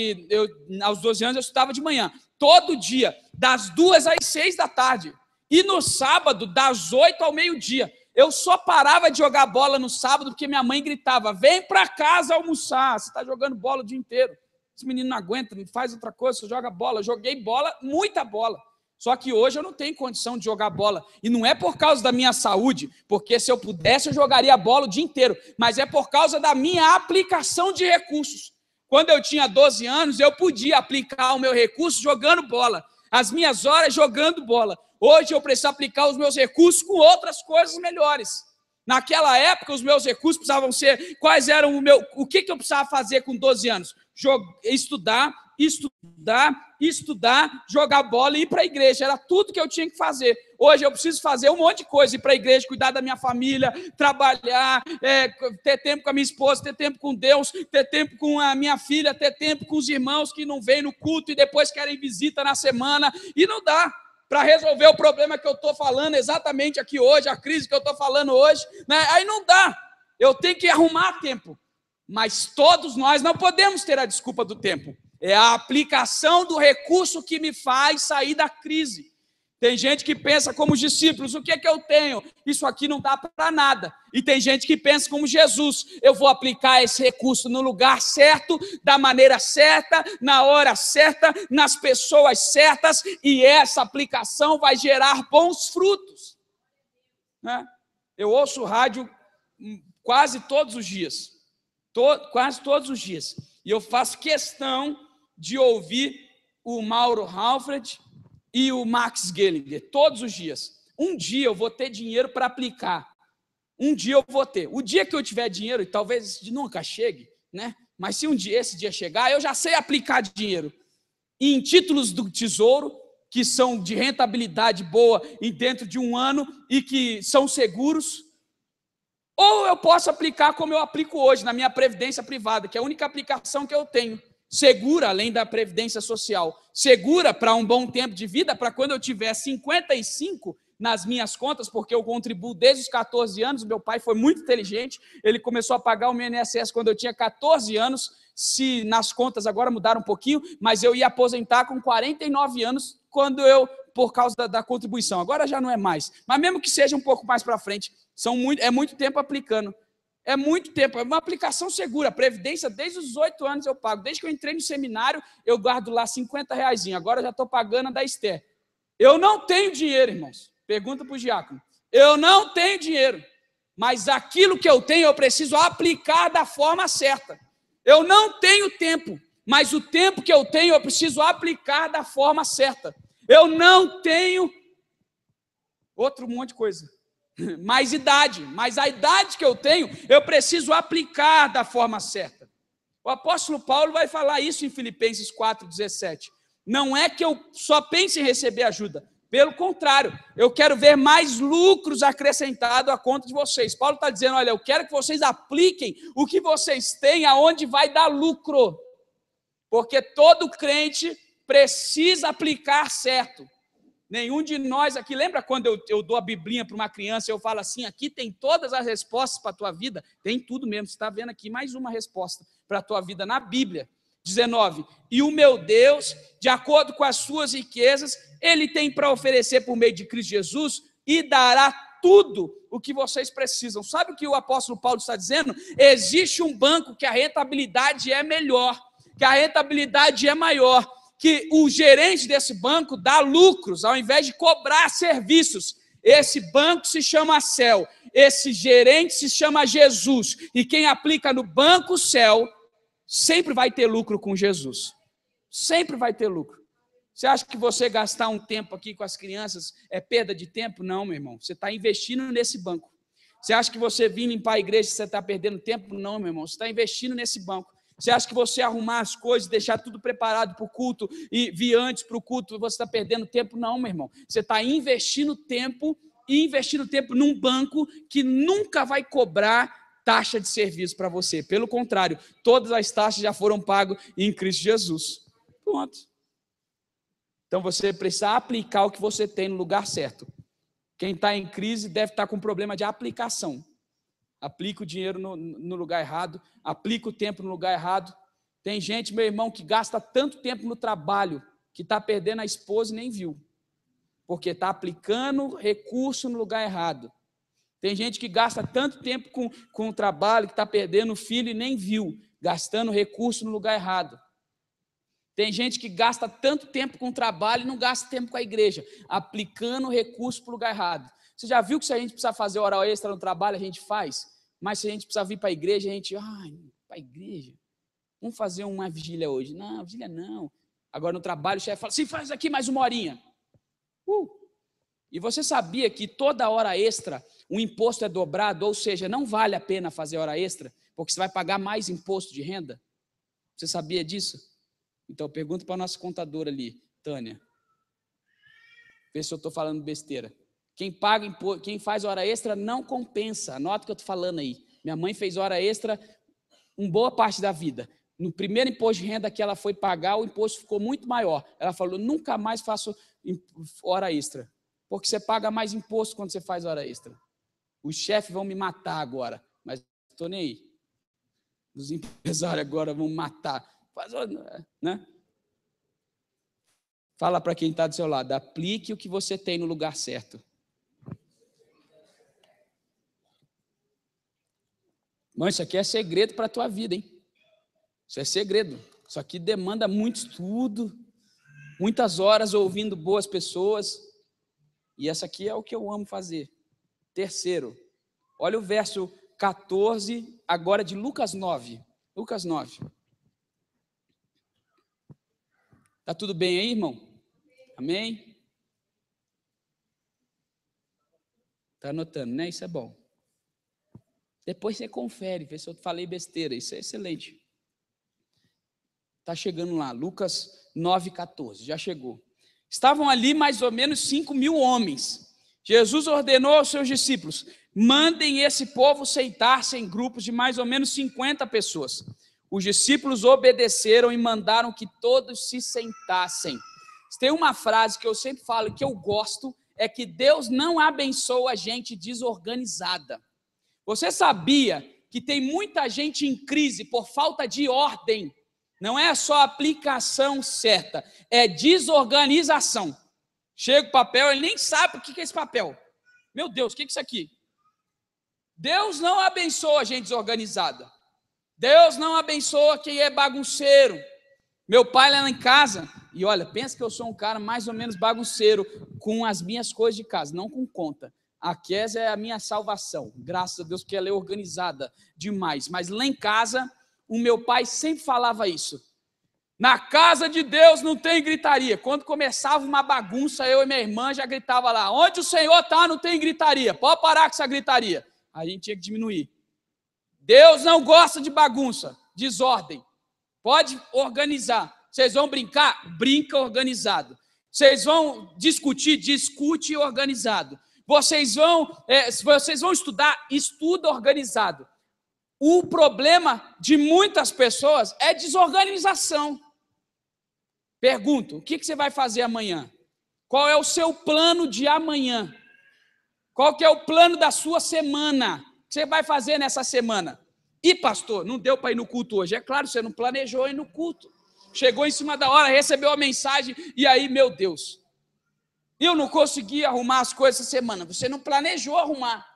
aos 12 anos, eu estudava de manhã. Todo dia, das 2 às 6 da tarde. E no sábado, das 8 ao meio-dia. Eu só parava de jogar bola no sábado porque minha mãe gritava: vem para casa almoçar, você está jogando bola o dia inteiro. Esse menino não aguenta, não faz outra coisa, você joga bola. Eu joguei bola, muita bola. Só que hoje eu não tenho condição de jogar bola. E não é por causa da minha saúde, porque se eu pudesse eu jogaria bola o dia inteiro. Mas é por causa da minha aplicação de recursos. Quando eu tinha 12 anos, eu podia aplicar o meu recurso jogando bola. As minhas horas jogando bola. Hoje eu preciso aplicar os meus recursos com outras coisas melhores. Naquela época, os meus recursos precisavam ser... Quais eram o que eu precisava fazer com 12 anos? Estudar, jogar bola e ir para a igreja. Era tudo que eu tinha que fazer. Hoje eu preciso fazer um monte de coisa. Ir para a igreja, cuidar da minha família, trabalhar, ter tempo com a minha esposa, ter tempo com Deus, ter tempo com a minha filha, ter tempo com os irmãos que não vêm no culto e depois querem visita na semana. E não dá para resolver o problema que eu estou falando exatamente aqui hoje, a crise que eu estou falando hoje. Né? Aí não dá. Eu tenho que arrumar tempo. Mas todos nós não podemos ter a desculpa do tempo. É a aplicação do recurso que me faz sair da crise. Tem gente que pensa como os discípulos: o que é que eu tenho? Isso aqui não dá para nada. E tem gente que pensa como Jesus: eu vou aplicar esse recurso no lugar certo, da maneira certa, na hora certa, nas pessoas certas, e essa aplicação vai gerar bons frutos. Né? Eu ouço rádio quase todos os dias. Quase todos os dias. E eu faço questão de ouvir o Mauro Halfred e o Max Gallagher, todos os dias. Um dia eu vou ter dinheiro para aplicar. Um dia eu vou ter. O dia que eu tiver dinheiro, e talvez nunca chegue, né? Mas se esse dia chegar, eu já sei aplicar dinheiro em títulos do Tesouro, que são de rentabilidade boa e dentro de um ano e que são seguros. Ou eu posso aplicar como eu aplico hoje, na minha previdência privada, que é a única aplicação que eu tenho. Segura, além da previdência social. Segura para um bom tempo de vida, para quando eu tiver 55 nas minhas contas, porque eu contribuo desde os 14 anos. Meu pai foi muito inteligente, ele começou a pagar o meu INSS quando eu tinha 14 anos. Se nas contas agora mudaram um pouquinho, mas eu ia aposentar com 49 anos, por causa da contribuição. Agora já não é mais, mas mesmo que seja um pouco mais para frente, é muito tempo aplicando. É muito tempo, é uma aplicação segura. A previdência, desde os 18 anos eu pago. Desde que eu entrei no seminário, eu guardo lá R$50. Agora eu já estou pagando a da Esther. Eu não tenho dinheiro, irmãos. Pergunta para o diácono. Eu não tenho dinheiro. Mas aquilo que eu tenho, eu preciso aplicar da forma certa. Eu não tenho tempo. Mas o tempo que eu tenho, eu preciso aplicar da forma certa. Eu não tenho outro monte de coisa. Mais idade, mas a idade que eu tenho, eu preciso aplicar da forma certa. O apóstolo Paulo vai falar isso em Filipenses 4,17. Não é que eu só pense em receber ajuda, pelo contrário, eu quero ver mais lucros acrescentados à conta de vocês. Paulo está dizendo: olha, eu quero que vocês apliquem o que vocês têm aonde vai dar lucro, porque todo crente precisa aplicar certo. Nenhum de nós aqui, lembra quando eu dou a Biblinha para uma criança, eu falo assim: aqui tem todas as respostas para a tua vida? Tem tudo mesmo, você está vendo aqui mais uma resposta para a tua vida na Bíblia. 19, e o meu Deus, de acordo com as suas riquezas, Ele tem para oferecer por meio de Cristo Jesus e dará tudo o que vocês precisam. Sabe o que o apóstolo Paulo está dizendo? Existe um banco que a rentabilidade é melhor, que a rentabilidade é maior, que o gerente desse banco dá lucros, ao invés de cobrar serviços. Esse banco se chama Céu, esse gerente se chama Jesus, e quem aplica no banco Céu, sempre vai ter lucro com Jesus, sempre vai ter lucro. Você acha que você gastar um tempo aqui com as crianças é perda de tempo? Não, meu irmão, você está investindo nesse banco. Você acha que você vir limpar a igreja, você está perdendo tempo? Não, meu irmão, você está investindo nesse banco. Você acha que você arrumar as coisas, deixar tudo preparado para o culto e vir antes para o culto, você está perdendo tempo? Não, meu irmão. Você está investindo tempo num banco que nunca vai cobrar taxa de serviço para você. Pelo contrário, todas as taxas já foram pagas em Cristo Jesus. Pronto. Então você precisa aplicar o que você tem no lugar certo. Quem está em crise deve estar com problema de aplicação. Aplica o dinheiro no lugar errado, aplica o tempo no lugar errado. Tem gente, meu irmão, que gasta tanto tempo no trabalho que está perdendo a esposa e nem viu, porque está aplicando recurso no lugar errado. Tem gente que gasta tanto tempo com o trabalho, que está perdendo o filho e nem viu, gastando recurso no lugar errado. Tem gente que gasta tanto tempo com o trabalho e não gasta tempo com a igreja, aplicando recurso para o lugar errado. Você já viu que se a gente precisar fazer hora extra no trabalho, a gente faz? Mas se a gente precisar vir para a igreja, a gente, para a igreja, vamos fazer uma vigília hoje. Não, vigília não. Agora no trabalho o chefe fala, se faz aqui mais uma horinha. E você sabia que toda hora extra o imposto é dobrado, ou seja, não vale a pena fazer hora extra, porque você vai pagar mais imposto de renda? Você sabia disso? Então, pergunta para a nossa contadora ali, Tânia. Vê se eu estou falando besteira. Quem faz hora extra não compensa. Anota o que eu estou falando aí. Minha mãe fez hora extra uma boa parte da vida. No primeiro imposto de renda que ela foi pagar, o imposto ficou muito maior. Ela falou, nunca mais faço hora extra, porque você paga mais imposto quando você faz hora extra. Os chefes vão me matar agora, mas não estou nem aí. Os empresários agora vão matar. Né? Fala para quem está do seu lado, aplique o que você tem no lugar certo. Mãe, isso aqui é segredo para a tua vida, hein? Isso é segredo. Isso aqui demanda muito estudo, muitas horas ouvindo boas pessoas. E essa aqui é o que eu amo fazer. Terceiro, olha o verso 14, agora de Lucas 9. Lucas 9. Está tudo bem aí, irmão? Amém? Está anotando, né? Isso é bom. Depois você confere, vê se eu falei besteira. Isso é excelente. Está chegando lá, Lucas 9,14, já chegou. Estavam ali mais ou menos 5.000 homens. Jesus ordenou aos seus discípulos, mandem esse povo sentar-se em grupos de mais ou menos 50 pessoas. Os discípulos obedeceram e mandaram que todos se sentassem. Tem uma frase que eu sempre falo, que eu gosto, é que Deus não abençoa a gente desorganizada. Você sabia que tem muita gente em crise por falta de ordem? Não é só a aplicação certa, é desorganização. Chega o papel, ele nem sabe o que é esse papel. Meu Deus, o que é isso aqui? Deus não abençoa a gente desorganizada. Deus não abençoa quem é bagunceiro. Meu pai lá em casa, e olha, pensa que eu sou um cara mais ou menos bagunceiro com as minhas coisas de casa, não com conta. A Kézia é a minha salvação, graças a Deus, porque ela é organizada demais. Mas lá em casa, o meu pai sempre falava isso. Na casa de Deus não tem gritaria. Quando começava uma bagunça, eu e minha irmã já gritava lá, onde o Senhor está não tem gritaria, pode parar com essa gritaria. A gente tinha que diminuir. Deus não gosta de bagunça, desordem. Pode organizar. Vocês vão brincar? Brinca organizado. Vocês vão discutir? Discute organizado. Vocês vão estudar? Estuda organizado. O problema de muitas pessoas é desorganização. Pergunto, o que você vai fazer amanhã? Qual é o seu plano de amanhã? Qual que é o plano da sua semana? O que você vai fazer nessa semana? E pastor, não deu para ir no culto hoje. É claro, você não planejou ir no culto. Chegou em cima da hora, recebeu a mensagem e aí, meu Deus, eu não consegui arrumar as coisas essa semana. Você não planejou arrumar.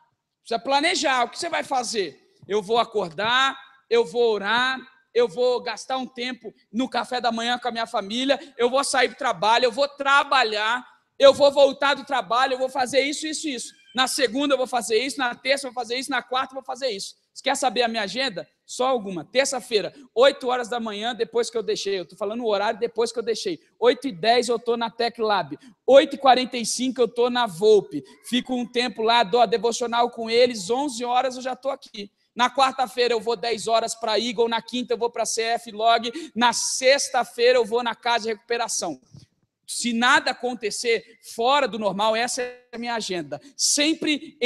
Precisa planejar. O que você vai fazer? Eu vou acordar, eu vou orar, eu vou gastar um tempo no café da manhã com a minha família, eu vou sair do trabalho, eu vou trabalhar, eu vou voltar do trabalho, eu vou fazer isso, isso, isso. Na segunda eu vou fazer isso, na terça eu vou fazer isso, na quarta eu vou fazer isso. Você quer saber a minha agenda? Só alguma. Terça-feira, 8 horas da manhã, depois que eu deixei. Eu estou falando o horário depois que eu deixei. 8h10 eu estou na Tech Lab. 8h45 eu estou na Volpe. Fico um tempo lá, dou a devocional com eles. 11 horas eu já estou aqui. Na quarta-feira eu vou 10 horas para a Eagle. Na quinta eu vou para a CF Log. Na sexta-feira eu vou na Casa de Recuperação. Se nada acontecer fora do normal, essa é a minha agenda. Sempre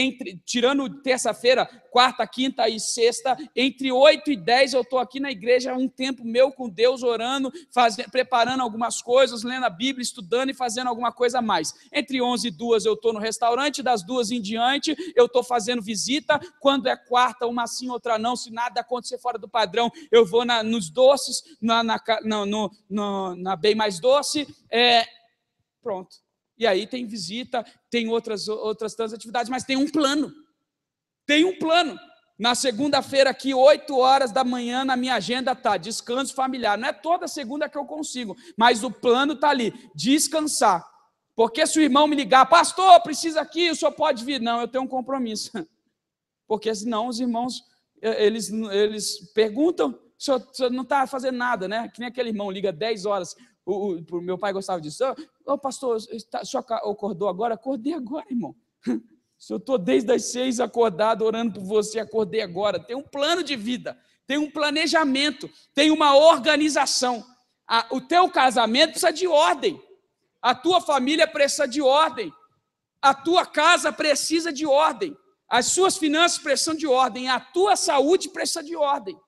tirando terça-feira, quarta, quinta e sexta, entre 8 e 10 eu estou aqui na igreja, um tempo meu com Deus, orando, preparando algumas coisas, lendo a Bíblia, estudando e fazendo alguma coisa a mais. Entre 11 e 2 eu estou no restaurante, das 2 em diante eu estou fazendo visita. Quando é quarta, uma sim, outra não, se nada acontecer fora do padrão, eu vou nos doces, na Bem Mais Doce, pronto. E aí tem visita, tem outras tantas atividades, mas tem um plano. Tem um plano. Na segunda-feira aqui, 8 horas da manhã, na minha agenda está descanso familiar. Não é toda segunda que eu consigo, mas o plano está ali, descansar. Porque se o irmão me ligar, pastor, precisa aqui, o senhor pode vir? Não, eu tenho um compromisso. Porque senão os irmãos, eles perguntam, o senhor não está fazendo nada, né? Que nem aquele irmão liga 10 horas, o meu pai gostava disso. Ô pastor, o senhor acordou agora? Acordei agora, irmão. Se eu estou desde as 6 acordado, orando por você, acordei agora. Tem um plano de vida, tem um planejamento, tem uma organização. O teu casamento precisa de ordem, a tua família precisa de ordem, a tua casa precisa de ordem, as suas finanças precisam de ordem, a tua saúde precisa de ordem.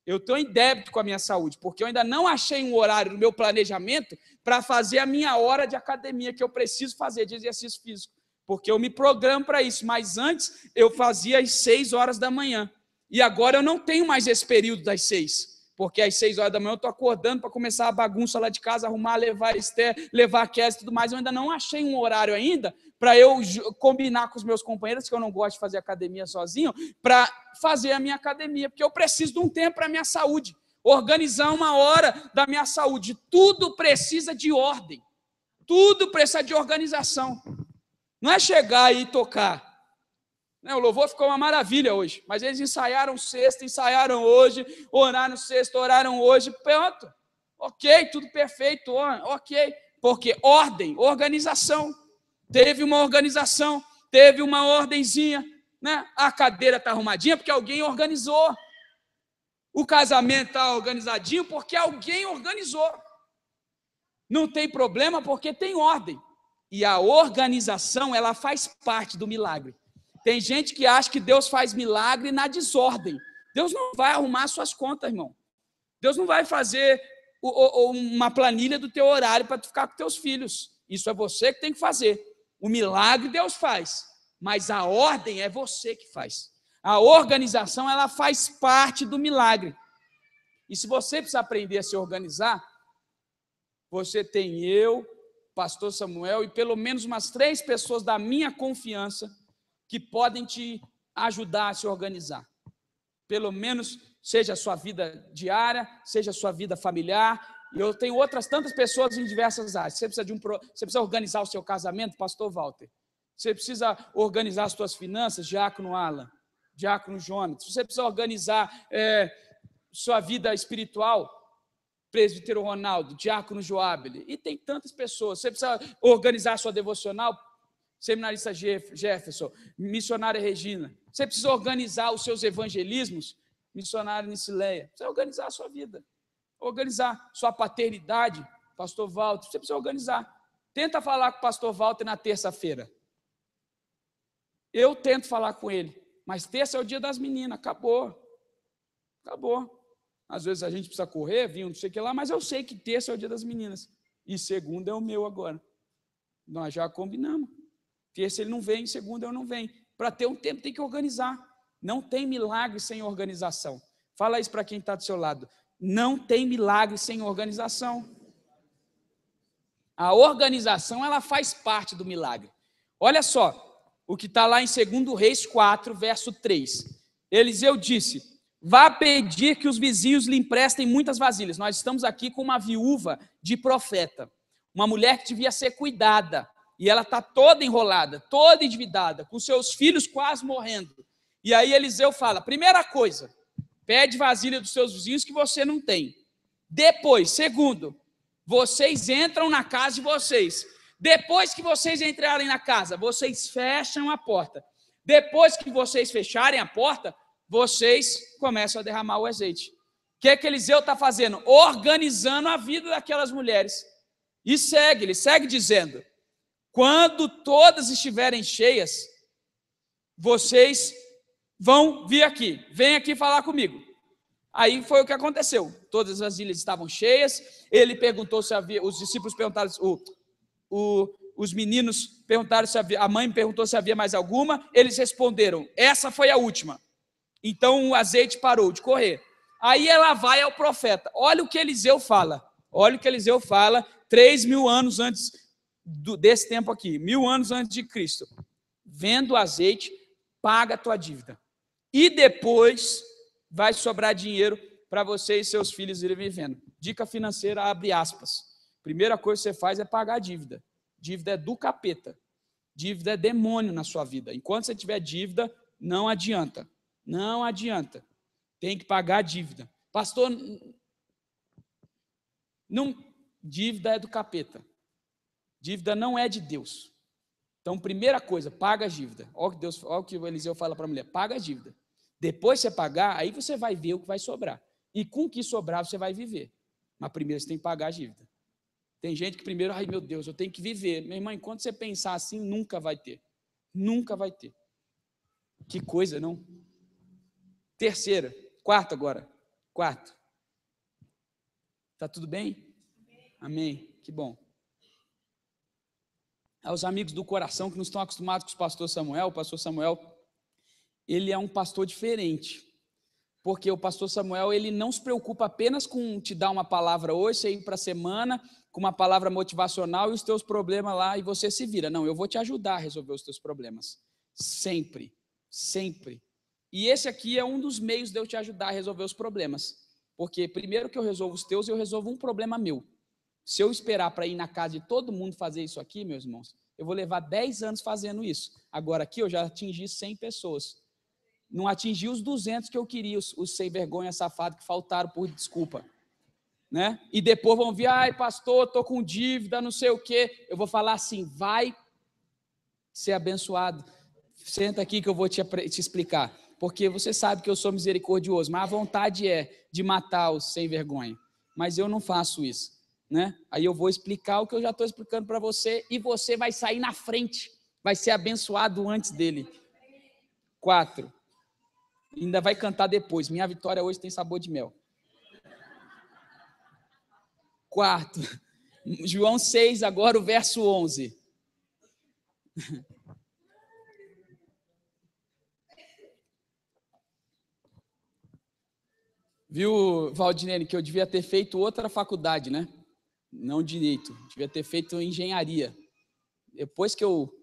Eu estou em débito com a minha saúde, porque eu ainda não achei um horário no meu planejamento para fazer a minha hora de academia, que eu preciso fazer, de exercício físico. Porque eu me programo para isso, mas antes eu fazia às 6 horas da manhã. E agora eu não tenho mais esse período das 6, porque às 6 horas da manhã eu estou acordando para começar a bagunça lá de casa, arrumar, levar a Esther, levar a Kézia e tudo mais. Eu ainda não achei um horário ainda para eu combinar com os meus companheiros, que eu não gosto de fazer academia sozinho, para fazer a minha academia, porque eu preciso de um tempo para a minha saúde, organizar uma hora da minha saúde. Tudo precisa de ordem, tudo precisa de organização. Não é chegar e tocar. O louvor ficou uma maravilha hoje, mas eles ensaiaram sexta, ensaiaram hoje, oraram sexta, oraram hoje, pronto. Ok, tudo perfeito, ok. Porque ordem, organização. Teve uma organização, teve uma ordenzinha, né? A cadeira está arrumadinha porque alguém organizou. O casamento está organizadinho porque alguém organizou. Não tem problema porque tem ordem. E a organização, ela faz parte do milagre. Tem gente que acha que Deus faz milagre na desordem. Deus não vai arrumar suas contas, irmão. Deus não vai fazer uma planilha do teu horário para tu ficar com teus filhos. Isso é você que tem que fazer. O milagre Deus faz, mas a ordem é você que faz. A organização, ela faz parte do milagre. E se você precisa aprender a se organizar, você tem eu, pastor Samuel e pelo menos umas 3 pessoas da minha confiança que podem te ajudar a se organizar. Pelo menos seja a sua vida diária, seja a sua vida familiar. E eu tenho outras tantas pessoas em diversas áreas. Você precisa organizar o seu casamento, pastor Walter. Você precisa organizar as suas finanças, diácono Alan, diácono Jonas. Você precisa organizar sua vida espiritual, presbítero Ronaldo, diácono Joábele, e tem tantas pessoas. Você precisa organizar a sua devocional, seminarista Jefferson, missionária Regina. Você precisa organizar os seus evangelismos, missionária Nicileia. Você precisa organizar a sua vida, organizar sua paternidade, pastor Walter. Você precisa organizar. Tenta falar com o pastor Walter na terça-feira. Eu tento falar com ele, mas terça é o dia das meninas, acabou. Às vezes a gente precisa correr, vir não sei o que lá, mas eu sei que terça é o dia das meninas. E segunda é o meu agora. Nós já combinamos. Terça ele não vem, segunda eu não venho. Para ter um tempo tem que organizar. Não tem milagre sem organização. Fala isso para quem está do seu lado. Não tem milagre sem organização. A organização, ela faz parte do milagre. Olha só, o que está lá em 2 Reis 4, verso 3. Eliseu disse: vá pedir que os vizinhos lhe emprestem muitas vasilhas. Nós estamos aqui com uma viúva de profeta, uma mulher que devia ser cuidada, e ela está toda enrolada, toda endividada, com seus filhos quase morrendo. E aí Eliseu fala: primeira coisa, pede vasilha dos seus vizinhos que você não tem. Depois, segundo, vocês entram na casa de vocês. Depois que vocês entrarem na casa, vocês fecham a porta. Depois que vocês fecharem a porta, vocês começam a derramar o azeite. O que Eliseu está fazendo? Organizando a vida daquelas mulheres. E ele segue dizendo: quando todas estiverem cheias, vocês vão vir aqui, vem aqui falar comigo. Aí foi o que aconteceu. Todas as vasilhas estavam cheias. Ele perguntou se havia, os discípulos perguntaram, os meninos perguntaram se havia, a mãe perguntou se havia mais alguma. Eles responderam: essa foi a última. Então o azeite parou de correr. Aí ela vai ao profeta. Olha o que Eliseu fala. 3.000 anos antes desse tempo aqui, 1.000 anos antes de Cristo. Vendo o azeite, paga a tua dívida. E depois vai sobrar dinheiro para você e seus filhos irem vivendo. Dica financeira, abre aspas. Primeira coisa que você faz é pagar a dívida. Dívida é do capeta. Dívida é demônio na sua vida. Enquanto você tiver dívida, não adianta. Não adianta. Tem que pagar a dívida. Pastor, não, dívida é do capeta. Dívida não é de Deus. Então, primeira coisa, paga a dívida. Olha o que o Eliseu fala para a mulher, paga a dívida. Depois você pagar, aí você vai ver o que vai sobrar. E com o que sobrar, você vai viver. Mas primeiro você tem que pagar a dívida. Tem gente que primeiro, ai meu Deus, eu tenho que viver. Meu irmão, enquanto você pensar assim, nunca vai ter. Nunca vai ter. Que coisa, não? Terceira, quarta agora. Quarto. Tá tudo bem? Amém. Que bom. Aos amigos do coração que não estão acostumados com o pastor Samuel, ele é um pastor diferente. Porque o pastor Samuel, ele não se preocupa apenas com te dar uma palavra hoje, você ir para a semana, com uma palavra motivacional e os teus problemas lá, e você se vira. Não, eu vou te ajudar a resolver os teus problemas. Sempre, sempre. E esse aqui é um dos meios de eu te ajudar a resolver os problemas. Porque primeiro que eu resolvo os teus, eu resolvo um problema meu. Se eu esperar para ir na casa de todo mundo fazer isso aqui, meus irmãos, eu vou levar 10 anos fazendo isso. Agora aqui eu já atingi 100 pessoas. Não atingi os 200 que eu queria, os sem vergonha safado que faltaram por desculpa. Né? E depois vão vir, ai pastor, estou com dívida, não sei o quê. Eu vou falar assim, vai ser abençoado. Senta aqui que eu vou te explicar. Porque você sabe que eu sou misericordioso, mas a vontade é de matar os sem vergonha. Mas eu não faço isso. Né? Aí eu vou explicar o que eu já estou explicando para você e você vai sair na frente, vai ser abençoado antes dele. 4. Ainda vai cantar depois. Minha vitória hoje tem sabor de mel. 4. João 6, agora o verso 11. Viu, Valdinene, que eu devia ter feito outra faculdade, né? Não direito, devia ter feito engenharia. Depois que eu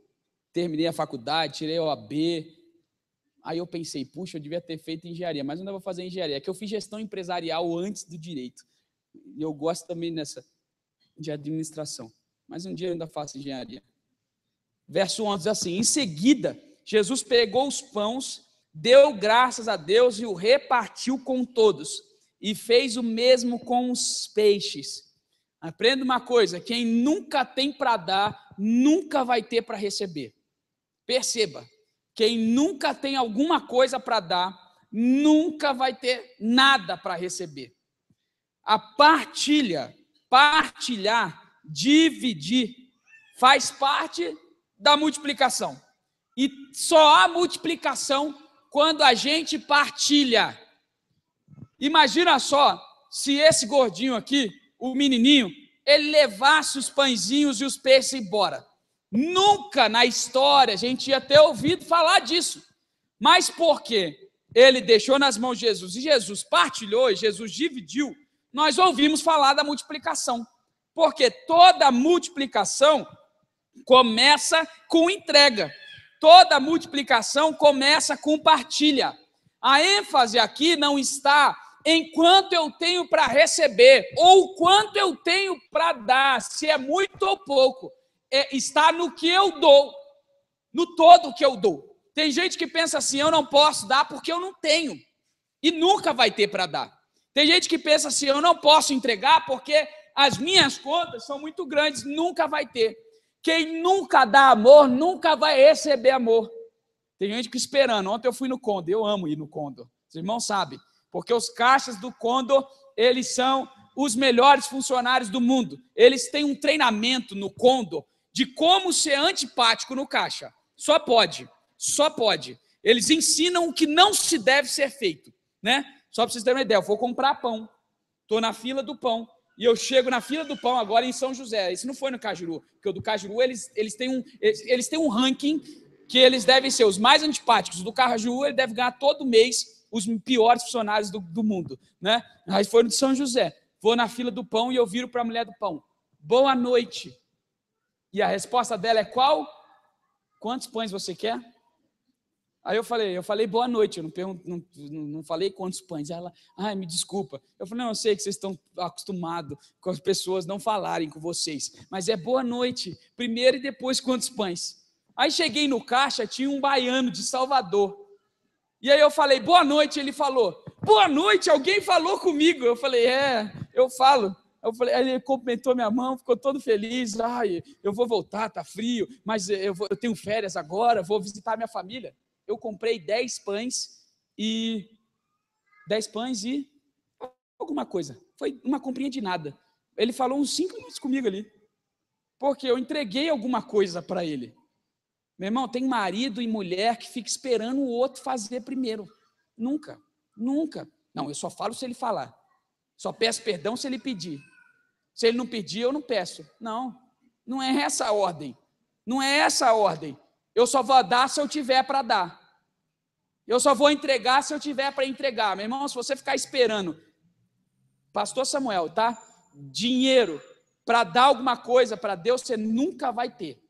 terminei a faculdade, tirei a OAB, aí eu pensei, puxa, eu devia ter feito engenharia, mas não vou fazer engenharia, é que eu fiz gestão empresarial antes do direito. E eu gosto também de administração, mas um dia eu ainda faço engenharia. Verso 11 diz assim, em seguida, Jesus pegou os pães, deu graças a Deus e o repartiu com todos, e fez o mesmo com os peixes. Aprenda uma coisa, quem nunca tem para dar, nunca vai ter para receber. Perceba, quem nunca tem alguma coisa para dar, nunca vai ter nada para receber. A partilhar, dividir, faz parte da multiplicação. E só há multiplicação quando a gente partilha. Imagina só, se esse gordinho aqui, o menininho, ele levasse os pãezinhos e os peixes embora. Nunca na história a gente ia ter ouvido falar disso. Mas por quê? Ele deixou nas mãos de Jesus e Jesus partilhou e Jesus dividiu. Nós ouvimos falar da multiplicação. Porque toda multiplicação começa com entrega. Toda multiplicação começa com partilha. A ênfase aqui não está em quanto eu tenho para receber, ou quanto eu tenho para dar, se é muito ou pouco, está no que eu dou, no todo que eu dou. Tem gente que pensa assim, eu não posso dar porque eu não tenho, e nunca vai ter para dar. Tem gente que pensa assim, eu não posso entregar porque as minhas contas são muito grandes, nunca vai ter. Quem nunca dá amor, nunca vai receber amor. Tem gente que esperando, ontem eu fui no Condor, eu amo ir no Condor, os irmãos sabem, porque os caixas do Condor, eles são os melhores funcionários do mundo. Eles têm um treinamento no Condor de como ser antipático no caixa. Só pode. Eles ensinam o que não se deve ser feito, né? Só para vocês terem uma ideia, eu vou comprar pão, estou na fila do pão, e eu chego na fila do pão agora em São José. Isso não foi no Cajuru, porque o do Cajuru, eles têm um ranking que eles devem ser os mais antipáticos. O do Cajuru, ele deve ganhar todo mês os piores funcionários do mundo, né? Aí foi no de São José. Vou na fila do pão e eu viro para a mulher do pão. Boa noite. E a resposta dela é qual? Quantos pães você quer? Aí eu falei boa noite, eu não falei quantos pães. Ela, me desculpa. Eu falei, não, eu sei que vocês estão acostumados com as pessoas não falarem com vocês, mas é boa noite, primeiro e depois quantos pães. Aí cheguei no caixa, tinha um baiano de Salvador. E aí eu falei, boa noite, ele falou, boa noite, alguém falou comigo. Eu falei, eu falo. Aí ele cumprimentou minha mão, ficou todo feliz. Eu vou voltar, tá frio, mas eu tenho férias agora, vou visitar minha família. Eu comprei 10 pães e alguma coisa. Foi uma comprinha de nada. Ele falou uns 5 minutos comigo ali, porque eu entreguei alguma coisa para ele. Meu irmão, tem marido e mulher que fica esperando o outro fazer primeiro. Nunca. Não, eu só falo se ele falar. Só peço perdão se ele pedir. Se ele não pedir, eu não peço. Não é essa a ordem. Não é essa a ordem. Eu só vou dar se eu tiver para dar. Eu só vou entregar se eu tiver para entregar. Meu irmão, se você ficar esperando, pastor Samuel, tá? Dinheiro para dar alguma coisa para Deus, você nunca vai ter.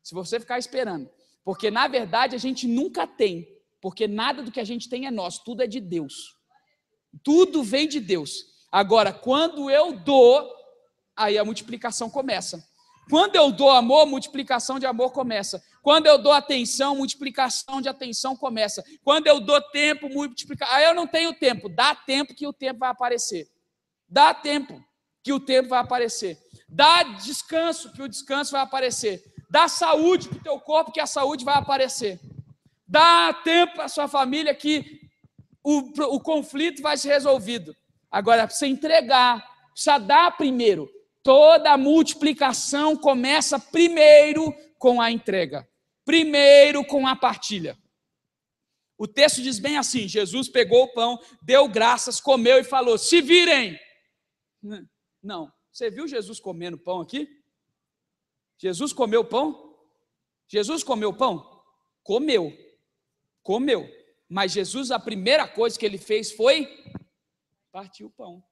Se você ficar esperando. Porque, na verdade, a gente nunca tem. Porque nada do que a gente tem é nosso. Tudo é de Deus. Tudo vem de Deus. Agora, quando eu dou, aí a multiplicação começa. Quando eu dou amor, multiplicação de amor começa. Quando eu dou atenção, multiplicação de atenção começa. Quando eu dou tempo, multiplicação. Aí eu não tenho tempo. Dá tempo que o tempo vai aparecer. Dá tempo que o tempo vai aparecer. Dá descanso que o descanso vai aparecer. Dá saúde para o teu corpo que a saúde vai aparecer. Dá tempo para a sua família que o conflito vai ser resolvido. Agora, precisa entregar, precisa dar primeiro. Toda a multiplicação começa primeiro com a entrega, primeiro com a partilha. O texto diz bem assim: Jesus pegou o pão, deu graças, comeu e falou: se virem. Não, você viu Jesus comendo pão aqui? Jesus comeu pão? Jesus comeu pão? Comeu. Mas Jesus, a primeira coisa que ele fez foi partir o pão.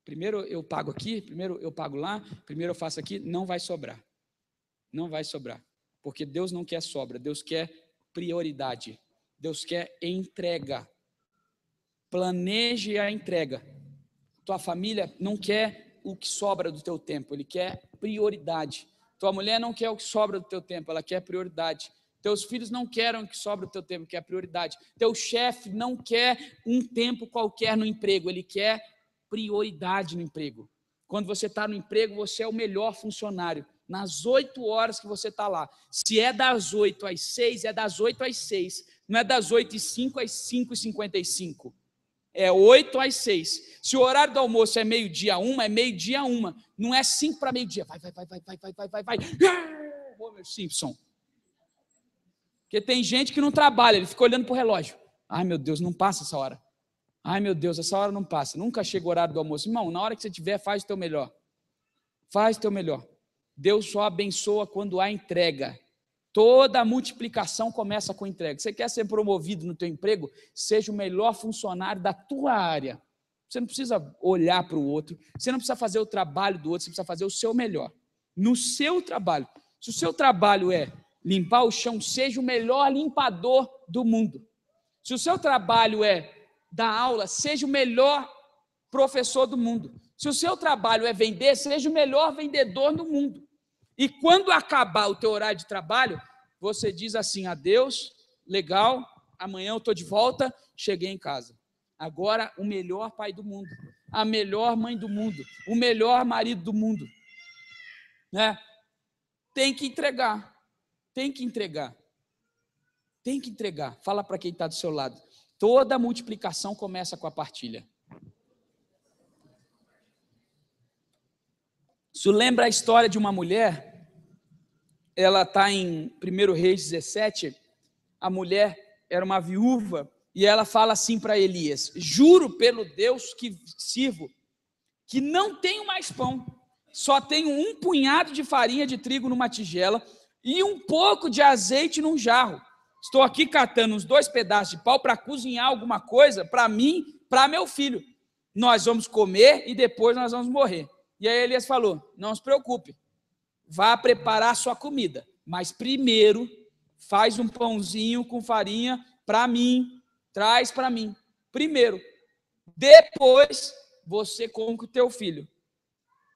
Primeiro eu pago aqui, primeiro eu pago lá, primeiro eu faço aqui, não vai sobrar. Não vai sobrar. Porque Deus não quer sobra, Deus quer prioridade. Deus quer entrega. Planeje a entrega. Tua família não quer o que sobra do teu tempo, ele quer prioridade. Tua mulher não quer o que sobra do teu tempo, ela quer prioridade. Teus filhos não querem o que sobra do teu tempo, quer prioridade. Teu chefe não quer um tempo qualquer no emprego, ele quer prioridade no emprego. Quando você está no emprego, você é o melhor funcionário. Nas 8 horas que você está lá. Se é das 8 às 6, é das 8 às 6. Não é das 8h05 às 5h55. É 8 às 6. Se o horário do almoço é meio-dia 1, é meio-dia 1. Não é 5 para meio-dia. Vai. Homer Simpson. Porque tem gente que não trabalha, ele fica olhando para o relógio. Ai, meu Deus, não passa essa hora. Ai, meu Deus, essa hora não passa. Nunca chega o horário do almoço. Irmão, na hora que você tiver, faz o teu melhor. Faz o teu melhor. Deus só abençoa quando há entrega. Toda a multiplicação começa com entrega. Você quer ser promovido no teu emprego? Seja o melhor funcionário da tua área. Você não precisa olhar para o outro. Você não precisa fazer o trabalho do outro. Você precisa fazer o seu melhor. No seu trabalho. Se o seu trabalho é limpar o chão, seja o melhor limpador do mundo. Se o seu trabalho é dar aula, seja o melhor professor do mundo. Se o seu trabalho é vender, seja o melhor vendedor do mundo. E quando acabar o teu horário de trabalho, você diz assim: adeus, legal, amanhã eu estou de volta, cheguei em casa. Agora o melhor pai do mundo, a melhor mãe do mundo, o melhor marido do mundo. Né? Tem que entregar. Fala para quem está do seu lado. Toda multiplicação começa com a partilha. Isso lembra a história de uma mulher, ela está em 1 Reis 17, a mulher era uma viúva, e ela fala assim para Elias: juro pelo Deus que sirvo, que não tenho mais pão, só tenho um punhado de farinha de trigo numa tigela e um pouco de azeite num jarro. Estou aqui catando uns 2 pedaços de pau para cozinhar alguma coisa para mim, para meu filho. Nós vamos comer e depois nós vamos morrer. E aí Elias falou: não se preocupe, vá preparar a sua comida, mas primeiro faz um pãozinho com farinha para mim, traz para mim. Primeiro, depois você come com o teu filho.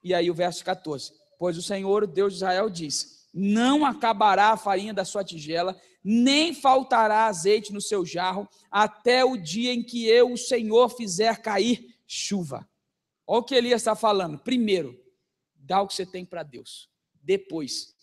E aí o verso 14, pois o Senhor, o Deus de Israel, diz, não acabará a farinha da sua tigela, nem faltará azeite no seu jarro, até o dia em que eu, o Senhor, fizer cair chuva. Olha o que Elias está falando. Primeiro, dá o que você tem para Deus. Depois,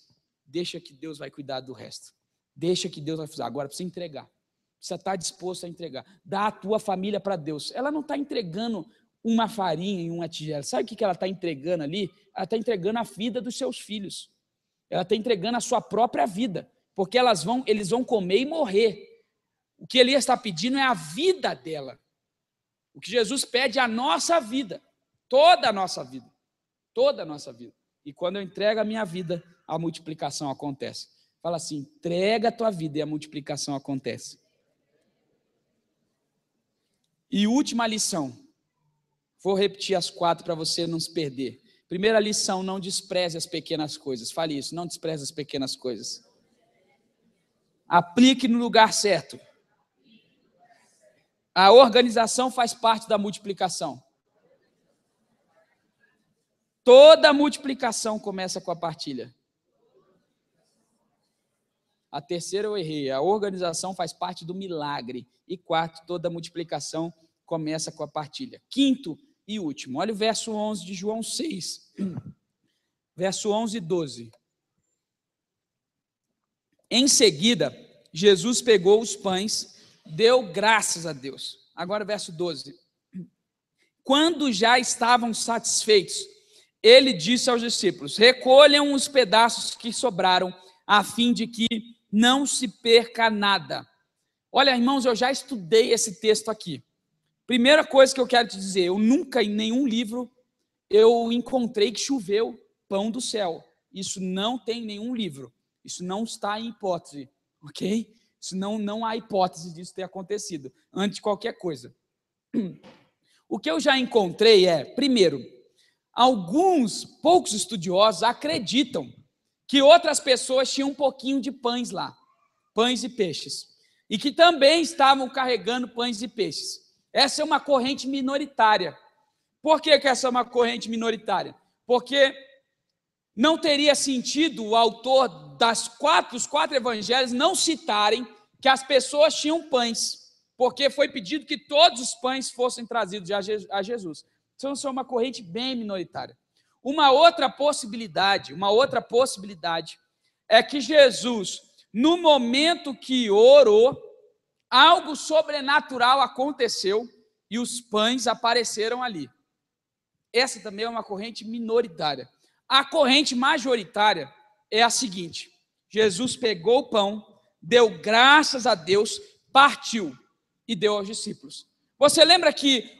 deixa que Deus vai cuidar do resto. Deixa que Deus vai fazer. Agora precisa entregar. Precisa estar disposto a entregar. Dá a tua família para Deus. Ela não está entregando uma farinha e uma tigela. Sabe o que ela está entregando ali? Ela está entregando a vida dos seus filhos. Ela está entregando a sua própria vida. Porque eles vão comer e morrer. O que Elias está pedindo é a vida dela. O que Jesus pede é a nossa vida. Toda a nossa vida. Toda a nossa vida. E quando eu entrego a minha vida, a multiplicação acontece. Fala assim, entrega a tua vida e a multiplicação acontece. E última lição. Vou repetir as 4 para você não se perder. Primeira lição, não despreze as pequenas coisas. Fale isso, não despreze as pequenas coisas. Aplique no lugar certo. A organização faz parte da multiplicação. Toda multiplicação começa com a partilha. A terceira eu errei. A organização faz parte do milagre. E 4, toda multiplicação começa com a partilha. 5º e último. Olha o verso 11 de João 6. Verso 11 e 12. Em seguida, Jesus pegou os pães, deu graças a Deus. Agora verso 12. Quando já estavam satisfeitos, ele disse aos discípulos, recolham os pedaços que sobraram, a fim de que não se perca nada. Olha, irmãos, eu já estudei esse texto aqui. Primeira coisa que eu quero te dizer, eu nunca em nenhum livro eu encontrei que choveu pão do céu. Isso não tem nenhum livro. Isso não está em hipótese, ok? Isso não há hipótese disso ter acontecido, antes de qualquer coisa. O que eu já encontrei é, primeiro, poucos estudiosos acreditam que outras pessoas tinham um pouquinho de pães lá, pães e peixes, e que também estavam carregando pães e peixes. Essa é uma corrente minoritária. Por que essa é uma corrente minoritária? Porque não teria sentido o autor dos 4 evangelhos não citarem que as pessoas tinham pães, porque foi pedido que todos os pães fossem trazidos a Jesus. Então, isso é uma corrente bem minoritária. Uma outra possibilidade é que Jesus, no momento que orou, algo sobrenatural aconteceu e os pães apareceram ali. Essa também é uma corrente minoritária. A corrente majoritária é a seguinte: Jesus pegou o pão, deu graças a Deus, partiu e deu aos discípulos. Você lembra que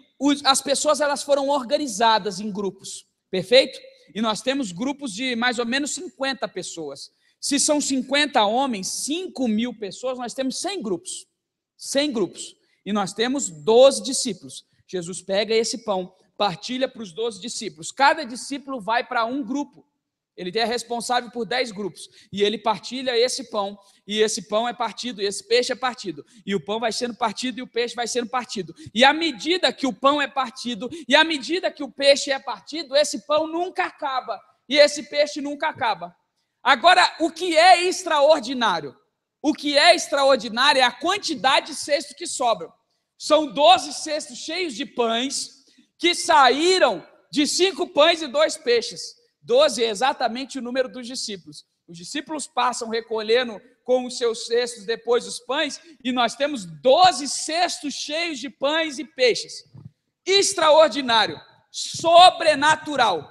as pessoas elas foram organizadas em grupos, perfeito? E nós temos grupos de mais ou menos 50 pessoas. Se são 50 homens, 5.000 pessoas, nós temos 100 grupos. 100 grupos. E nós temos 12 discípulos. Jesus pega esse pão, partilha para os 12 discípulos. Cada discípulo vai para um grupo. Ele é responsável por 10 grupos. E ele partilha esse pão. E esse pão é partido, e esse peixe é partido. E o pão vai sendo partido, e o peixe vai sendo partido. E à medida que o pão é partido, e à medida que o peixe é partido, esse pão nunca acaba. E esse peixe nunca acaba. Agora, o que é extraordinário? O que é extraordinário é a quantidade de cestos que sobram. São 12 cestos cheios de pães que saíram de 5 pães e 2 peixes. 12 é exatamente o número dos discípulos. Os discípulos passam recolhendo com os seus cestos depois os pães e nós temos 12 cestos cheios de pães e peixes. Extraordinário, sobrenatural.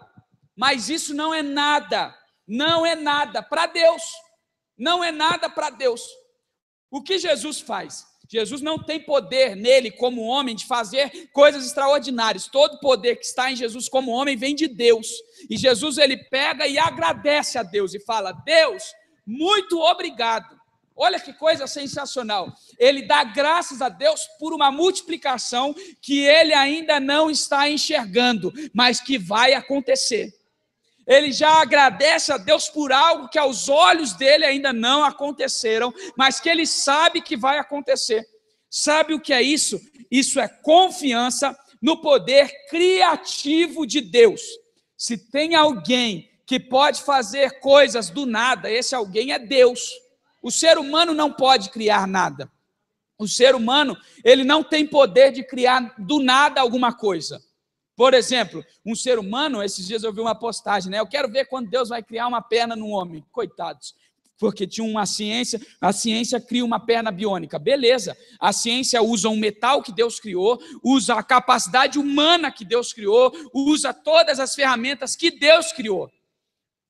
Mas isso não é nada para Deus. Não é nada para Deus. O que Jesus faz? Jesus não tem poder nele como homem de fazer coisas extraordinárias. Todo poder que está em Jesus como homem vem de Deus. E Jesus ele pega e agradece a Deus e fala: Deus, muito obrigado. Olha que coisa sensacional. Ele dá graças a Deus por uma multiplicação que ele ainda não está enxergando, mas que vai acontecer. Ele já agradece a Deus por algo que aos olhos dele ainda não aconteceram, mas que ele sabe que vai acontecer. Sabe o que é isso? Isso é confiança no poder criativo de Deus. Se tem alguém que pode fazer coisas do nada, esse alguém é Deus. O ser humano não pode criar nada. O ser humano, ele não tem poder de criar do nada alguma coisa. Por exemplo, um ser humano, esses dias eu vi uma postagem, né? Eu quero ver quando Deus vai criar uma perna no homem. Coitados, porque tinha uma ciência, a ciência cria uma perna biônica. Beleza, a ciência usa um metal que Deus criou, usa a capacidade humana que Deus criou, usa todas as ferramentas que Deus criou.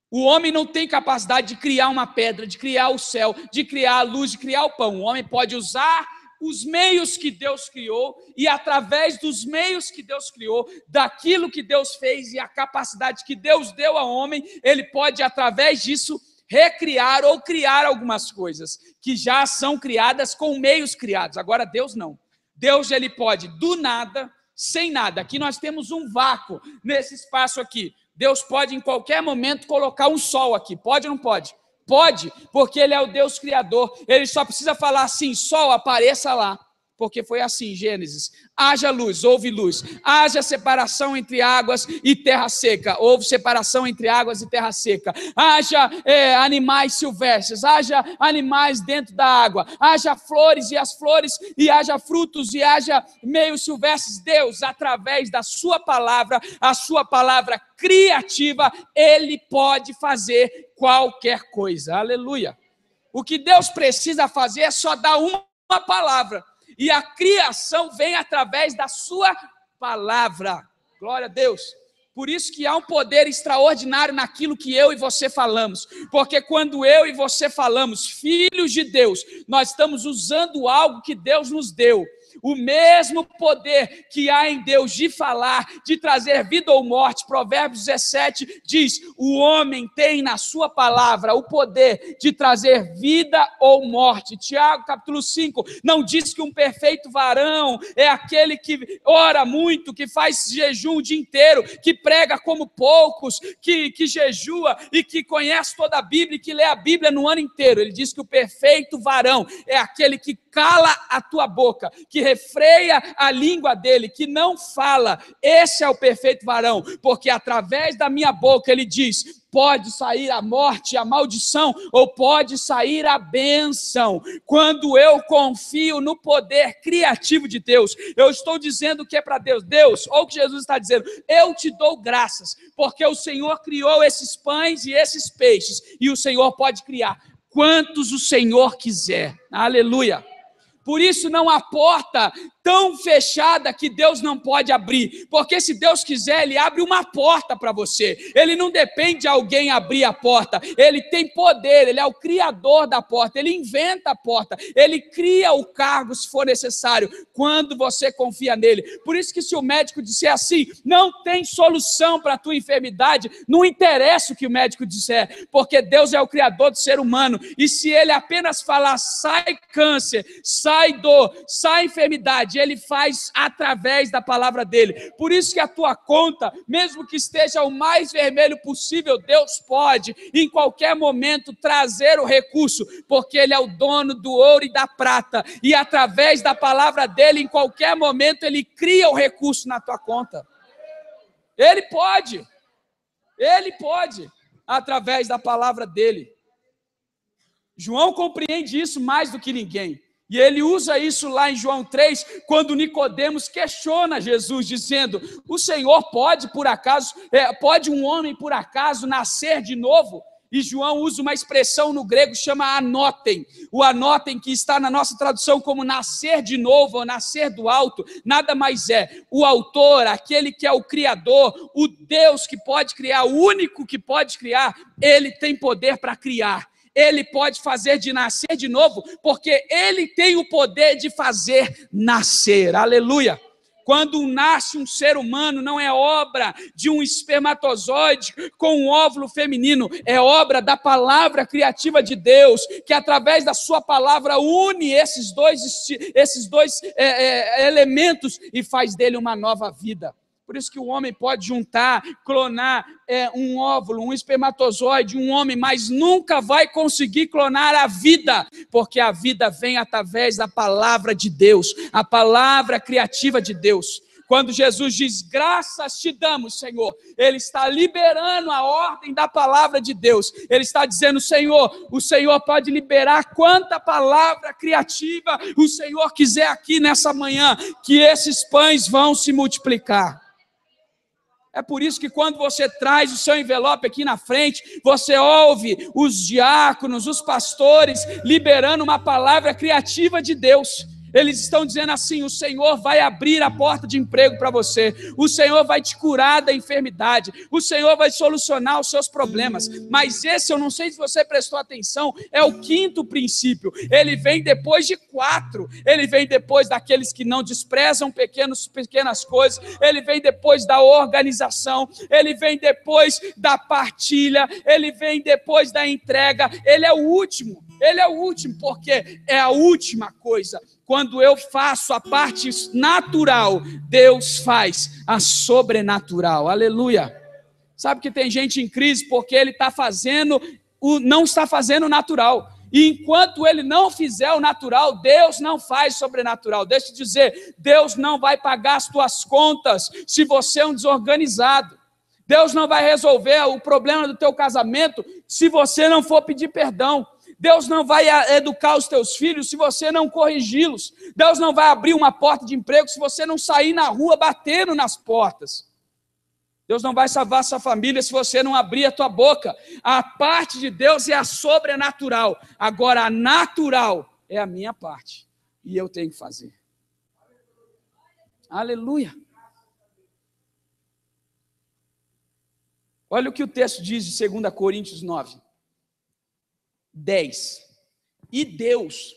O homem não tem capacidade de criar uma pedra, de criar o céu, de criar a luz, de criar o pão. O homem pode usar os meios que Deus criou, e através dos meios que Deus criou, daquilo que Deus fez e a capacidade que Deus deu ao homem, ele pode, através disso, recriar ou criar algumas coisas que já são criadas com meios criados. Agora Deus não. Deus, ele pode do nada, sem nada. Aqui nós temos um vácuo nesse espaço aqui. Deus pode em qualquer momento colocar um sol aqui. Pode ou não pode? Pode, porque ele é o Deus criador. Ele só precisa falar assim: sol, apareça lá. Porque foi assim, Gênesis: haja luz, houve luz. Haja separação entre águas e terra seca, houve separação entre águas e terra seca. Haja animais silvestres, haja animais dentro da água, haja flores e as flores, e haja frutos e haja meios silvestres. Deus, através da sua palavra, a sua palavra criativa, ele pode fazer qualquer coisa. Aleluia. O que Deus precisa fazer é só dar uma palavra. E a criação vem através da sua palavra. Glória a Deus. Por isso que há um poder extraordinário naquilo que eu e você falamos. Porque quando eu e você falamos, filhos de Deus, nós estamos usando algo que Deus nos deu. O mesmo poder que há em Deus de falar, de trazer vida ou morte. Provérbios 17 diz: o homem tem na sua palavra o poder de trazer vida ou morte. Tiago capítulo 5 não diz que um perfeito varão é aquele que ora muito, que faz jejum o dia inteiro, que prega como poucos, que jejua e que conhece toda a Bíblia e que lê a Bíblia no ano inteiro. Ele diz que o perfeito varão é aquele que cala a tua boca, que refreia a língua dele, que não fala. Esse é o perfeito varão, porque através da minha boca, ele diz, pode sair a morte, a maldição, ou pode sair a bênção. Quando eu confio no poder criativo de Deus, eu estou dizendo que é para Deus. Deus, ou o que Jesus está dizendo, eu te dou graças, porque o Senhor criou esses pães e esses peixes, e o Senhor pode criar quantos o Senhor quiser. Aleluia. Por isso não há porta tão fechada que Deus não pode abrir, porque se Deus quiser, Ele abre uma porta para você. Ele não depende de alguém abrir a porta, Ele tem poder, Ele é o criador da porta, Ele inventa a porta, Ele cria o cargo se for necessário, quando você confia nele. Por isso que se o médico disser assim, não tem solução para a tua enfermidade, não interessa o que o médico disser, porque Deus é o criador do ser humano, e se Ele apenas falar, sai câncer, sai dor, sai enfermidade, Ele faz através da palavra dele. Por isso que a tua conta, mesmo que esteja o mais vermelho possível, Deus pode em qualquer momento trazer o recurso, porque Ele é o dono do ouro e da prata, e através da palavra dele, em qualquer momento Ele cria o recurso na tua conta. Ele pode, através da palavra dele. João compreende isso mais do que ninguém. E ele usa isso lá em João 3, quando Nicodemos questiona Jesus, dizendo, o Senhor pode um homem por acaso nascer de novo? E João usa uma expressão no grego, chama anotem. O anotem, que está na nossa tradução como nascer de novo, ou nascer do alto, nada mais é. O autor, aquele que é o criador, o Deus que pode criar, o único que pode criar, ele tem poder para criar. Ele pode fazer de nascer de novo, porque Ele tem o poder de fazer nascer. Aleluia! Quando nasce um ser humano, não é obra de um espermatozoide com um óvulo feminino, é obra da palavra criativa de Deus, que através da sua palavra une esses dois elementos e faz dele uma nova vida. Por isso que o homem pode juntar, clonar um óvulo, um espermatozoide, um homem, mas nunca vai conseguir clonar a vida, porque a vida vem através da palavra de Deus, a palavra criativa de Deus. Quando Jesus diz, graças te damos, Senhor, Ele está liberando a ordem da palavra de Deus. Ele está dizendo, Senhor, o Senhor pode liberar quanta palavra criativa o Senhor quiser aqui nessa manhã, que esses pães vão se multiplicar. É por isso que quando você traz o seu envelope aqui na frente, você ouve os diáconos, os pastores, liberando uma palavra criativa de Deus. Eles estão dizendo assim, o Senhor vai abrir a porta de emprego para você, o Senhor vai te curar da enfermidade, o Senhor vai solucionar os seus problemas. Mas esse, eu não sei se você prestou atenção, é o 5º princípio. Ele vem depois de 4, ele vem depois daqueles que não desprezam pequenas coisas, ele vem depois da organização, ele vem depois da partilha, ele vem depois da entrega, ele é o último, porque é a última coisa. Quando eu faço a parte natural, Deus faz a sobrenatural. Aleluia. Sabe que tem gente em crise porque ele não está fazendo o natural. E enquanto ele não fizer o natural, Deus não faz sobrenatural. Deixa eu te dizer, Deus não vai pagar as tuas contas se você é um desorganizado. Deus não vai resolver o problema do teu casamento se você não for pedir perdão. Deus não vai educar os teus filhos se você não corrigi-los. Deus não vai abrir uma porta de emprego se você não sair na rua batendo nas portas. Deus não vai salvar sua família se você não abrir a tua boca. A parte de Deus é a sobrenatural. Agora, a natural é a minha parte. E eu tenho que fazer. Aleluia. Olha o que o texto diz de 2 Coríntios 9. 10. E Deus,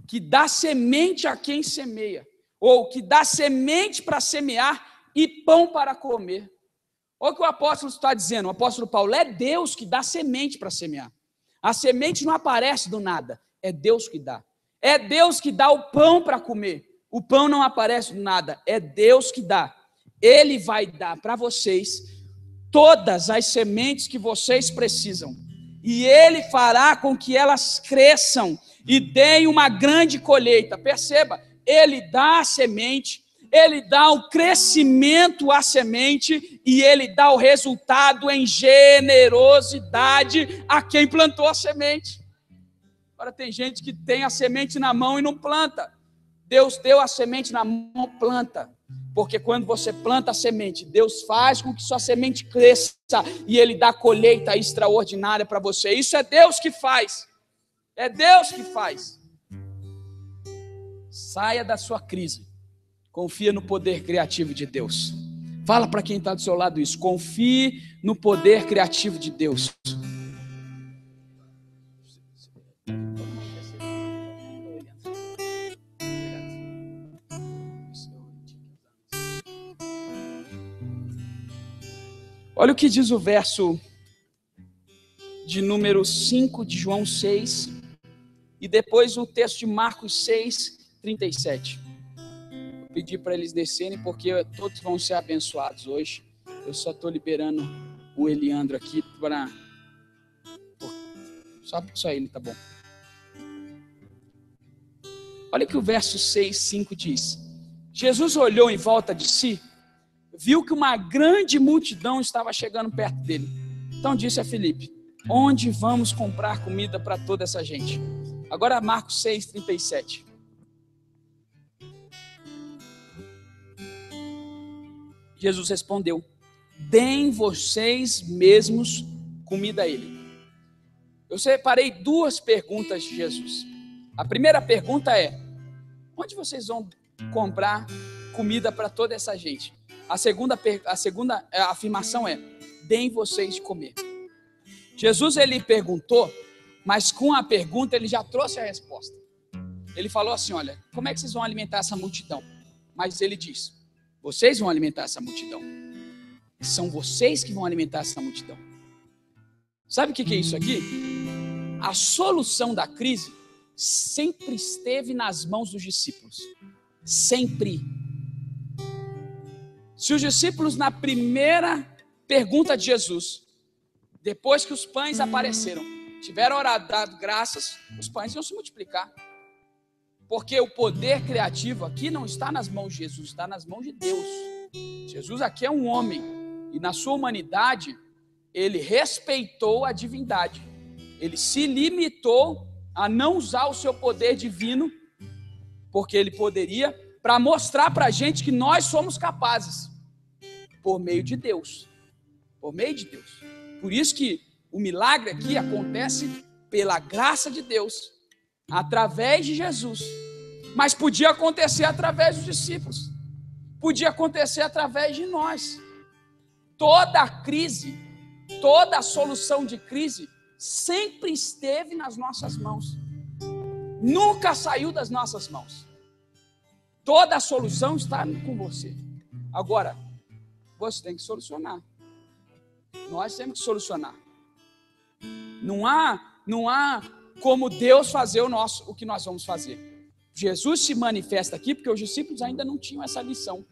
que dá semente a quem semeia, ou que dá semente para semear e pão para comer. Olha o que o apóstolo está dizendo, o apóstolo Paulo, é Deus que dá semente para semear. A semente não aparece do nada, é Deus que dá. É Deus que dá o pão para comer. O pão não aparece do nada, é Deus que dá. Ele vai dar para vocês todas as sementes que vocês precisam. E Ele fará com que elas cresçam e deem uma grande colheita. Perceba, Ele dá a semente, Ele dá o crescimento à semente e Ele dá o resultado em generosidade a quem plantou a semente. Agora tem gente que tem a semente na mão e não planta. Deus deu a semente na mão, planta. Porque quando você planta a semente, Deus faz com que sua semente cresça e Ele dá colheita extraordinária para você. Isso é Deus que faz. É Deus que faz. Saia da sua crise. Confia no poder criativo de Deus. Fala para quem está do seu lado isso. Confie no poder criativo de Deus. Olha o que diz o verso de número 5 de João 6 e depois o texto de Marcos 6, 37. Vou pedir para eles descerem porque todos vão ser abençoados hoje. Eu só estou liberando o Eliandro aqui para... Só ele, tá bom. Olha o que o verso 6, 5 diz. Jesus olhou em volta de si, viu que uma grande multidão estava chegando perto dele. Então disse a Filipe, onde vamos comprar comida para toda essa gente? Agora Marcos 6, 37. Jesus respondeu, deem vocês mesmos comida a ele. Eu separei 2 perguntas de Jesus. A primeira pergunta é, onde vocês vão comprar comida para toda essa gente? A segunda afirmação é, deem vocês de comer. Jesus, ele perguntou, mas com a pergunta ele já trouxe a resposta. Ele falou assim, olha, como é que vocês vão alimentar essa multidão? Mas ele diz, vocês vão alimentar essa multidão. São vocês que vão alimentar essa multidão. Sabe o que é isso aqui? A solução da crise sempre esteve nas mãos dos discípulos. Sempre. Se os discípulos, na primeira pergunta de Jesus, depois que os pães apareceram, tiveram orado, dado graças, os pães iam se multiplicar. Porque o poder criativo aqui não está nas mãos de Jesus, está nas mãos de Deus. Jesus aqui é um homem, e na sua humanidade, ele respeitou a divindade. Ele se limitou a não usar o seu poder divino, porque ele poderia, para mostrar para a gente que nós somos capazes, por meio de Deus. Por meio de Deus. Por isso que o milagre aqui acontece pela graça de Deus, através de Jesus. Mas podia acontecer através dos discípulos. Podia acontecer através de nós. Toda crise, toda solução de crise sempre esteve nas nossas mãos. Nunca saiu das nossas mãos. Toda a solução está com você. Agora, você tem que solucionar. Nós temos que solucionar. Não há como Deus fazer o que nós vamos fazer. Jesus se manifesta aqui porque os discípulos ainda não tinham essa lição.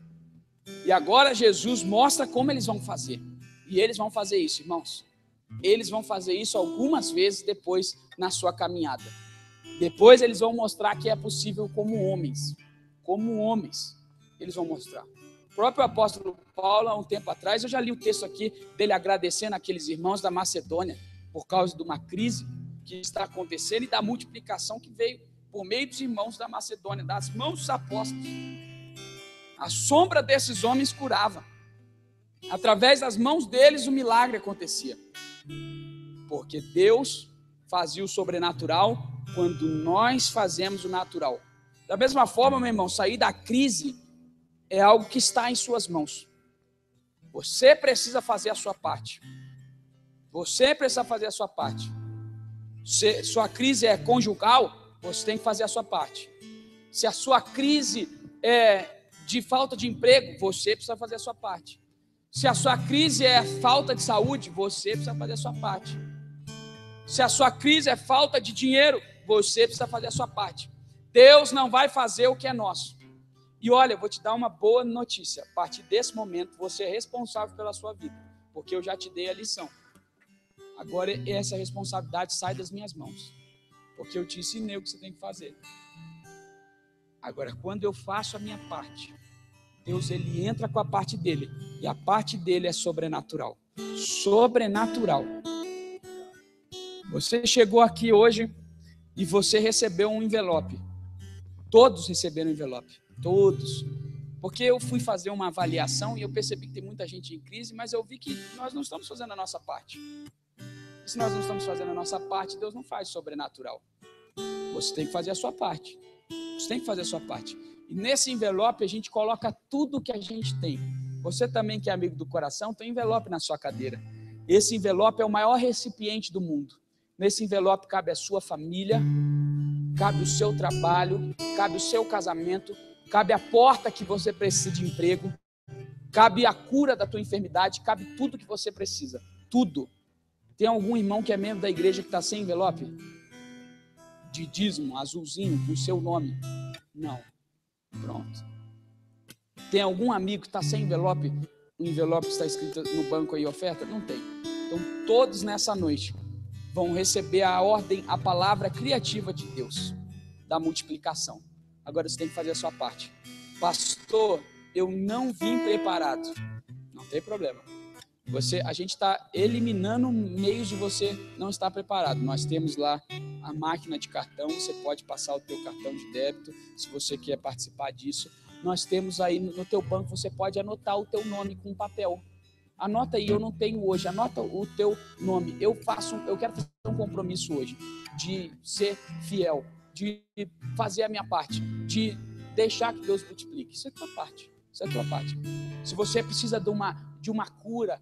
E agora Jesus mostra como eles vão fazer. E eles vão fazer isso, irmãos. Eles vão fazer isso algumas vezes depois na sua caminhada. Depois eles vão mostrar que é possível como homens. Como homens, eles vão mostrar. O próprio apóstolo Paulo, há um tempo atrás, eu já li o texto aqui dele agradecendo aqueles irmãos da Macedônia por causa de uma crise que está acontecendo e da multiplicação que veio por meio dos irmãos da Macedônia, das mãos dos apóstolos. A sombra desses homens curava. Através das mãos deles o milagre acontecia. Porque Deus fazia o sobrenatural quando nós fazemos o natural. Da mesma forma, meu irmão, sair da crise é algo que está em suas mãos. Você precisa fazer a sua parte. Você precisa fazer a sua parte. Se sua crise é conjugal, você tem que fazer a sua parte. Se a sua crise é de falta de emprego, você precisa fazer a sua parte. Se a sua crise é falta de saúde, você precisa fazer a sua parte. Se a sua crise é falta de dinheiro, você precisa fazer a sua parte. Deus não vai fazer o que é nosso. E olha, eu vou te dar uma boa notícia. A partir desse momento, você é responsável pela sua vida, porque eu já te dei a lição. Agora, essa responsabilidade sai das minhas mãos, porque eu te ensinei o que você tem que fazer. Agora, quando eu faço a minha parte, Deus, ele entra com a parte dele, e a parte dele é sobrenatural. Sobrenatural. Você chegou aqui hoje e você recebeu um envelope. Todos receberam um envelope. Todos. Porque eu fui fazer uma avaliação e eu percebi que tem muita gente em crise, mas eu vi que nós não estamos fazendo a nossa parte. E se nós não estamos fazendo a nossa parte, Deus não faz sobrenatural. Você tem que fazer a sua parte. Você tem que fazer a sua parte. E nesse envelope a gente coloca tudo que a gente tem. Você também que é amigo do coração, tem um envelope na sua cadeira. Esse envelope é o maior recipiente do mundo. Nesse envelope cabe a sua família, cabe o seu trabalho, cabe o seu casamento, cabe a porta que você precisa de emprego, cabe a cura da tua enfermidade, cabe tudo que você precisa. Tudo. Tem algum irmão que é membro da igreja que está sem envelope? De dízimo, azulzinho, com o seu nome? Não. Pronto. Tem algum amigo que está sem envelope? Um envelope que está escrito no banco aí, oferta? Não tem. Então, todos nessa noite vão receber a ordem, a palavra criativa de Deus, da multiplicação. Agora você tem que fazer a sua parte. Pastor, eu não vim preparado. Não tem problema. A gente está eliminando meios de você não estar preparado. Nós temos lá a máquina de cartão, você pode passar o teu cartão de débito, se você quer participar disso. Nós temos aí no teu banco, você pode anotar o teu nome com papel. Anota aí, eu não tenho hoje, anota o teu nome. Eu quero fazer um compromisso hoje, de ser fiel, de fazer a minha parte, de deixar que Deus multiplique. Isso é a tua parte, isso é a tua parte. Se você precisa de uma cura,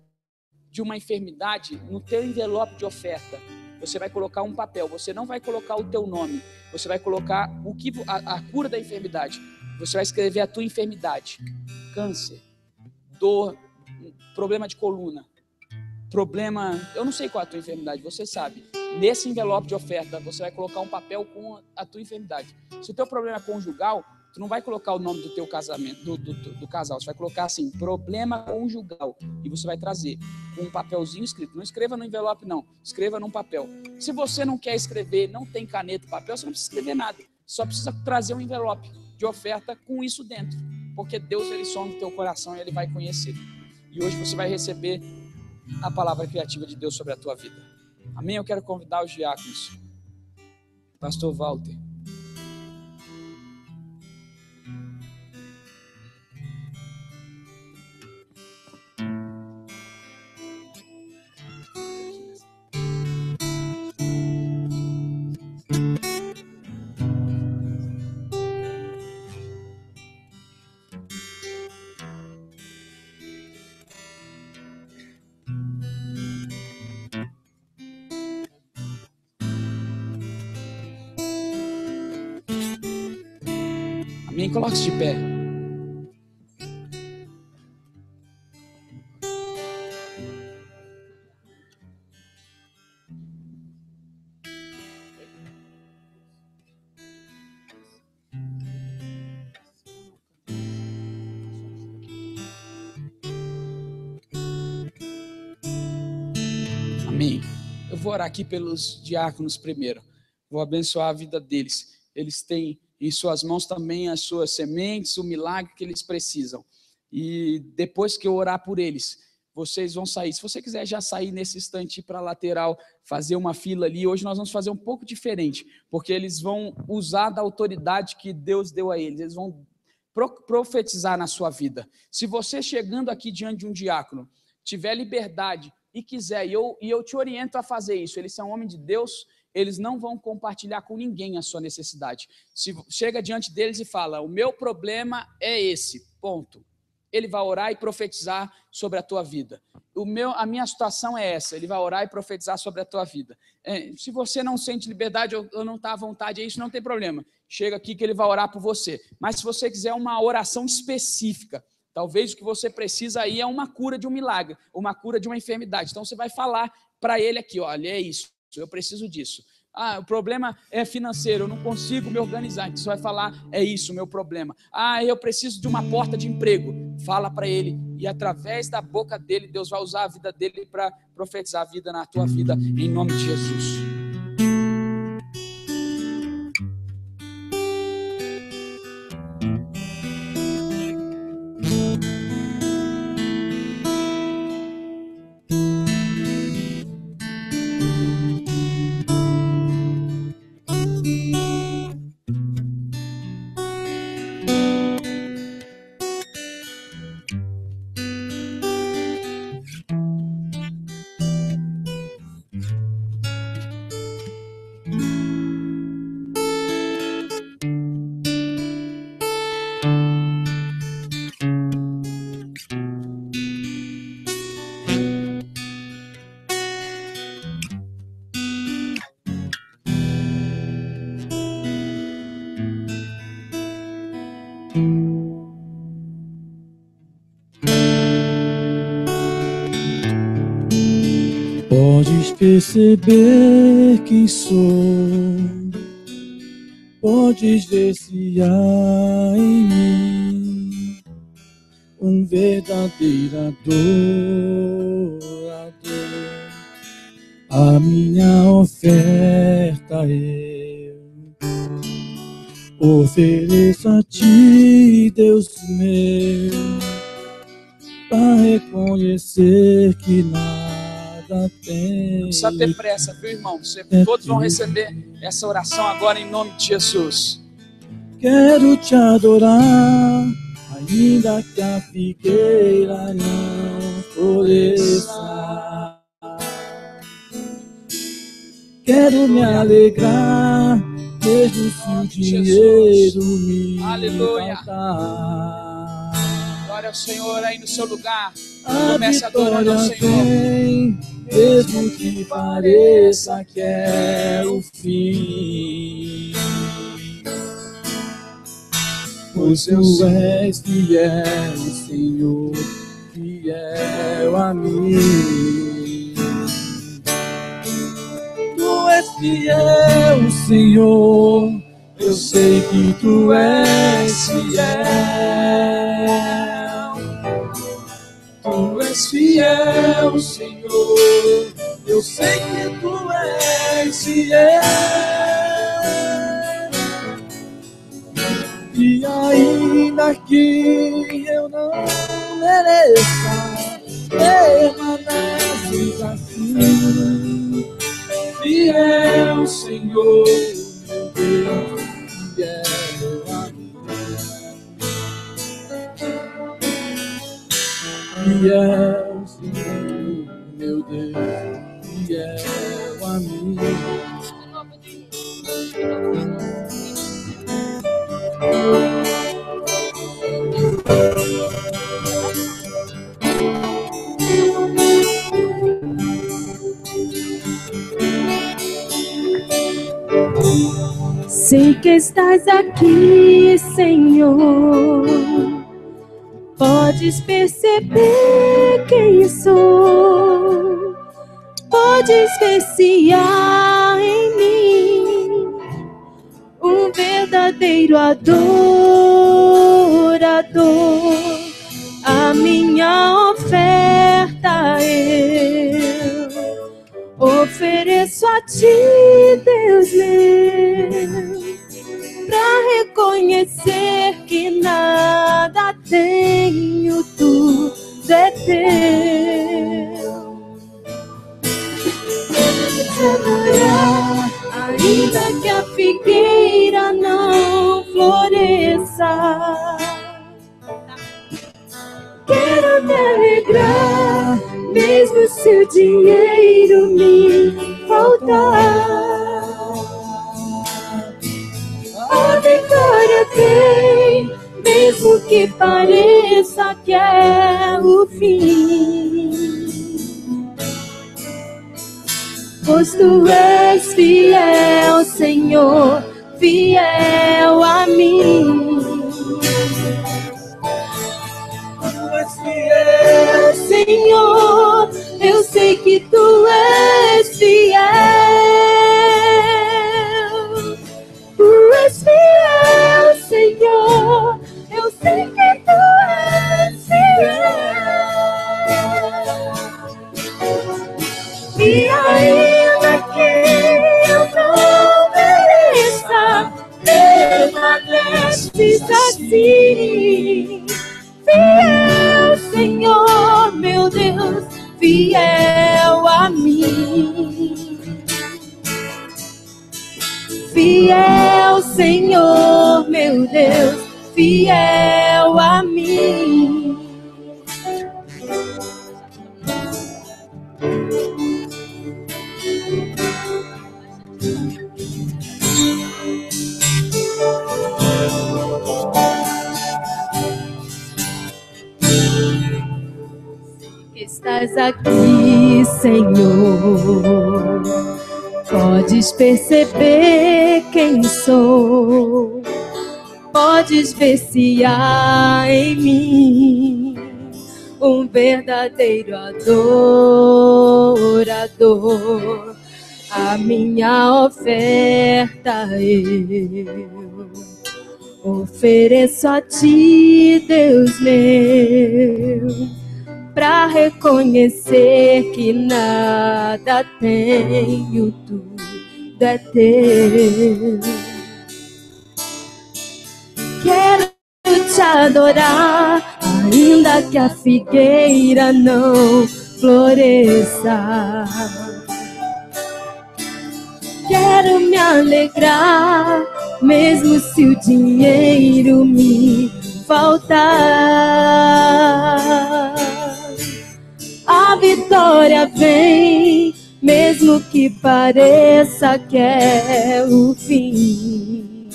de uma enfermidade, no teu envelope de oferta, você vai colocar um papel, você não vai colocar o teu nome, você vai colocar a cura da enfermidade, você vai escrever a tua enfermidade, câncer, dor, problema de coluna, eu não sei qual é a tua enfermidade, você sabe. Nesse envelope de oferta, você vai colocar um papel com a tua enfermidade. Se o teu problema é conjugal, tu não vai colocar o nome do teu casamento, do casal, você vai colocar assim, problema conjugal, e você vai trazer com um papelzinho escrito. Não escreva no envelope, não, escreva num papel. Se você não quer escrever, não tem caneta e papel, você não precisa escrever nada, só precisa trazer um envelope de oferta com isso dentro, porque Deus, ele sonda o teu coração e ele vai conhecer. E hoje você vai receber a palavra criativa de Deus sobre a tua vida. Amém? Eu quero convidar os diáconos. Pastor Walter. Amém? Coloque-se de pé. Amém. Eu vou orar aqui pelos diáconos primeiro. Vou abençoar a vida deles. Eles têm em suas mãos também as suas sementes, o milagre que eles precisam. E depois que eu orar por eles, vocês vão sair. Se você quiser já sair nesse instante para a lateral, fazer uma fila ali, hoje nós vamos fazer um pouco diferente, porque eles vão usar da autoridade que Deus deu a eles. Eles vão profetizar na sua vida. Se você chegando aqui diante de um diácono, tiver liberdade e quiser, e eu te oriento a fazer isso, eles são homens de Deus, eles não vão compartilhar com ninguém a sua necessidade. Se chega diante deles e fala, o meu problema é esse, ponto. Ele vai orar e profetizar sobre a tua vida. A minha situação é essa, ele vai orar e profetizar sobre a tua vida. Se você não sente liberdade ou não está à vontade, isso não tem problema. Chega aqui que ele vai orar por você. Mas se você quiser uma oração específica, talvez o que você precisa aí é uma cura de um milagre, uma cura de uma enfermidade. Então você vai falar para ele aqui, olha, é isso, eu preciso disso. O problema é financeiro, eu não consigo me organizar. Então você vai falar, é isso o meu problema. Eu preciso de uma porta de emprego. Fala para ele e através da boca dele, Deus vai usar a vida dele para profetizar a vida na tua vida, em nome de Jesus. Podes perceber quem sou, podes ver se há em mim um verdadeiro adorador. A minha oferta eu ofereço a ti, Deus meu, para reconhecer que nada tem. Não precisa ter pressa, viu, irmão? Todos vão receber essa oração agora em nome de Jesus. Quero te adorar, ainda que a figueira não floresça. Quero me alegrar, mesmo se o dinheiro me faltar. Glória ao Senhor aí no seu lugar. A Comece adorando ao vitória Senhor. vem, mesmo que pareça que é o fim. Pois tu és fiel, Senhor, fiel a mim. Tu és fiel, Senhor, eu sei que tu és fiel. Tu és fiel, Senhor, eu sei que tu és fiel. E ainda que eu não mereça, permaneces assim. Fiel, Senhor, meu Deus, fiel a mim. Fiel, Senhor, meu Deus, fiel a mim. Sei que estás aqui, Senhor. Podes perceber quem sou. Podes ver se há em mim um verdadeiro adorador. A minha oferta eu ofereço a ti, Deus meu, pra reconhecer que nada tenho, tudo é teu. Ainda que a figueira não floresça, quero me alegrar, mesmo se o dinheiro me faltar. A vitória vem, mesmo que pareça que é o fim. Pois tu és fiel, Senhor, fiel a mim. Tu és fiel, Senhor, eu sei que tu és fiel. Tu és fiel, Senhor, eu sei que tu és fiel. E ainda que eu não mereça, permaneces assim. Fiel, Senhor, meu Deus, fiel a mim. Fiel, Senhor, meu Deus, fiel a mim. Estás aqui, Senhor. Podes perceber quem sou. Podes ver se há em mim um verdadeiro adorador. A minha oferta eu ofereço a ti, Deus meu, pra reconhecer que nada tenho, tudo é teu. Quero te adorar, ainda que a figueira não floresça. Quero me alegrar, mesmo se o dinheiro me faltar. A vitória vem, mesmo que pareça que é o fim.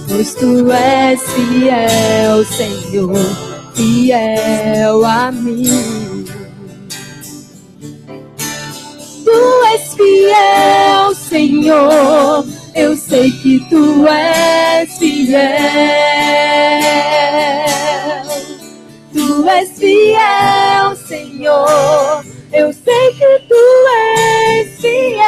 Pois tu és fiel, Senhor, fiel a mim. Tu és fiel, Senhor, eu sei que tu és fiel. Tu és fiel, Senhor, eu sei que tu és fiel.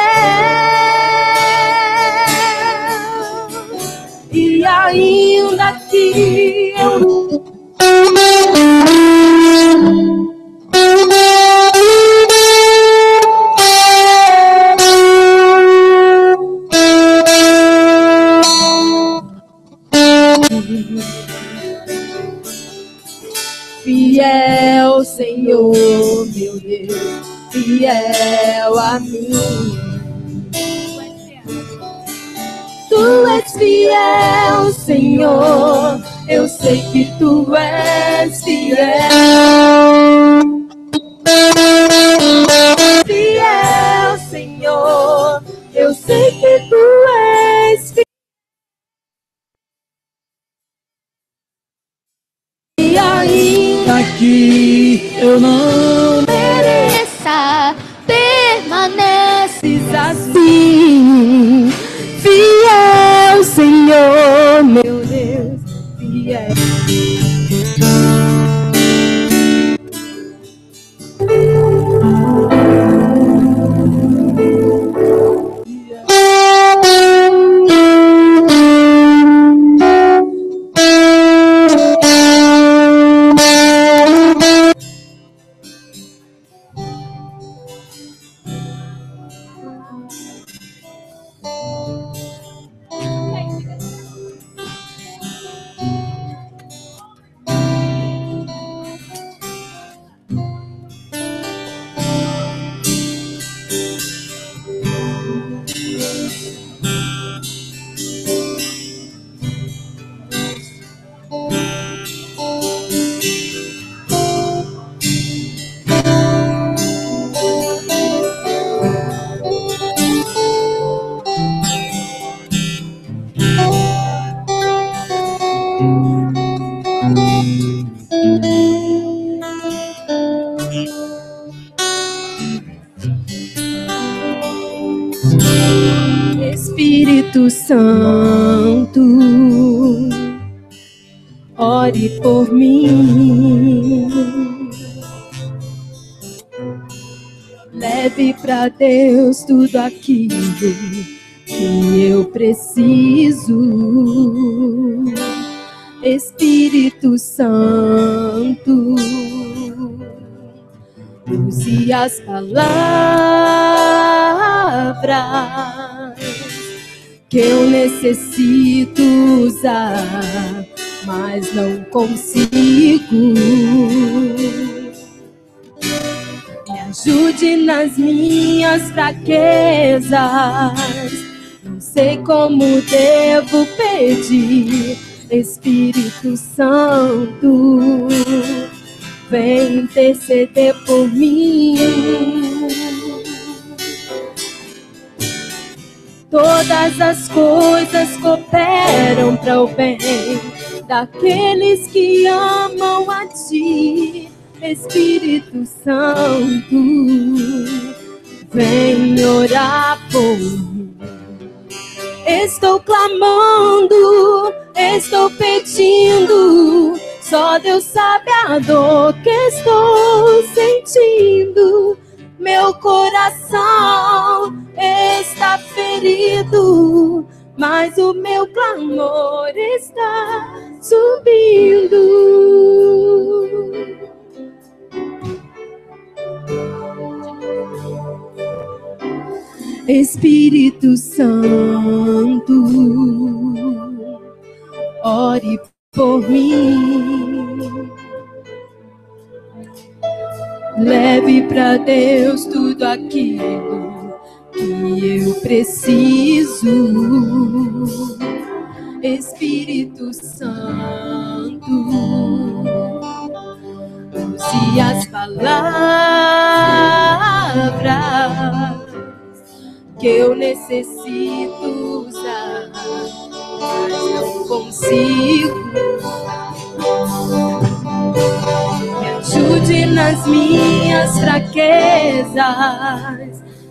fiel a mim. Tu és fiel, Senhor, eu sei que tu és fiel. Fiel, Senhor, eu sei que tu és fiel. E ainda que eu não mereça, permaneces assim. Fiel, Senhor, meu Deus, fiel. Espírito Santo, ore por mim. Leve pra Deus tudo aquilo que eu preciso. Espírito Santo, use as palavras que eu necessito usar, mas não consigo. Me ajude nas minhas fraquezas, não sei como devo pedir. Espírito Santo, vem interceder por mim. Todas as coisas cooperam para o bem daqueles que amam a ti. Espírito Santo, vem orar por mim. Estou clamando, estou pedindo, só Deus sabe a dor que estou sentindo. Meu coração está ferido, mas o meu clamor está subindo. Espírito Santo, ore por mim. Leve para Deus tudo aquilo que eu preciso. Espírito Santo, use as palavras que eu necessito usar, mas não consigo. Me ajude nas minhas fraquezas,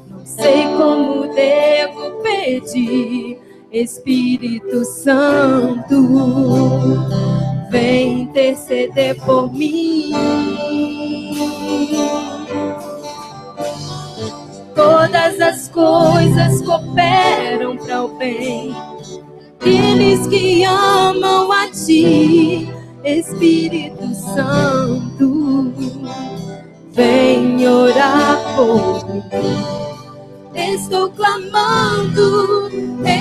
não sei como devo pedir. Espírito Santo, vem interceder por mim. Todas as coisas cooperam para o bem daqueles que amam a ti. Espírito Santo, vem orar por mim. Estou clamando,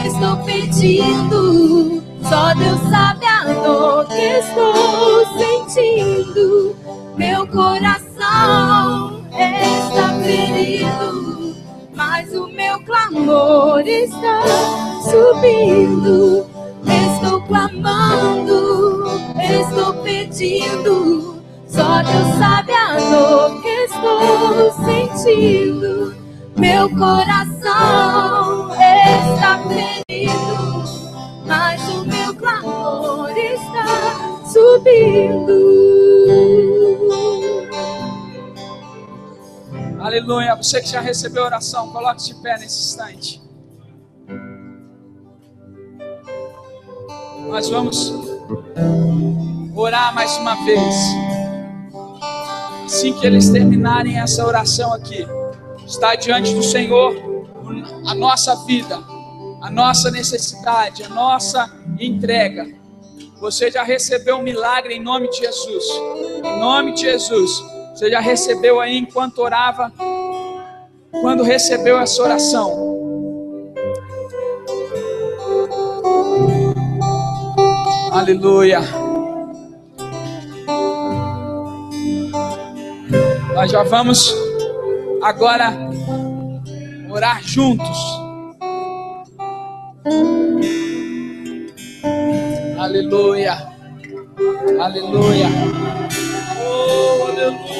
estou pedindo, só Deus sabe a dor que estou sentindo. Meu coração está ferido, mas o meu clamor está subindo. Estou clamando, estou pedindo. Só Deus sabe a dor que estou sentindo. Meu coração está ferido, mas o meu clamor está subindo. Aleluia. Você que já recebeu a oração, coloque-se de pé nesse instante. Nós vamos orar mais uma vez. Assim que eles terminarem essa oração aqui, está diante do Senhor a nossa vida, a nossa necessidade, a nossa entrega. Você já recebeu um milagre em nome de Jesus. Em nome de Jesus. Você já recebeu aí enquanto orava, quando recebeu essa oração. Aleluia. Nós já vamos agora orar juntos. Aleluia. Aleluia. Oh, aleluia.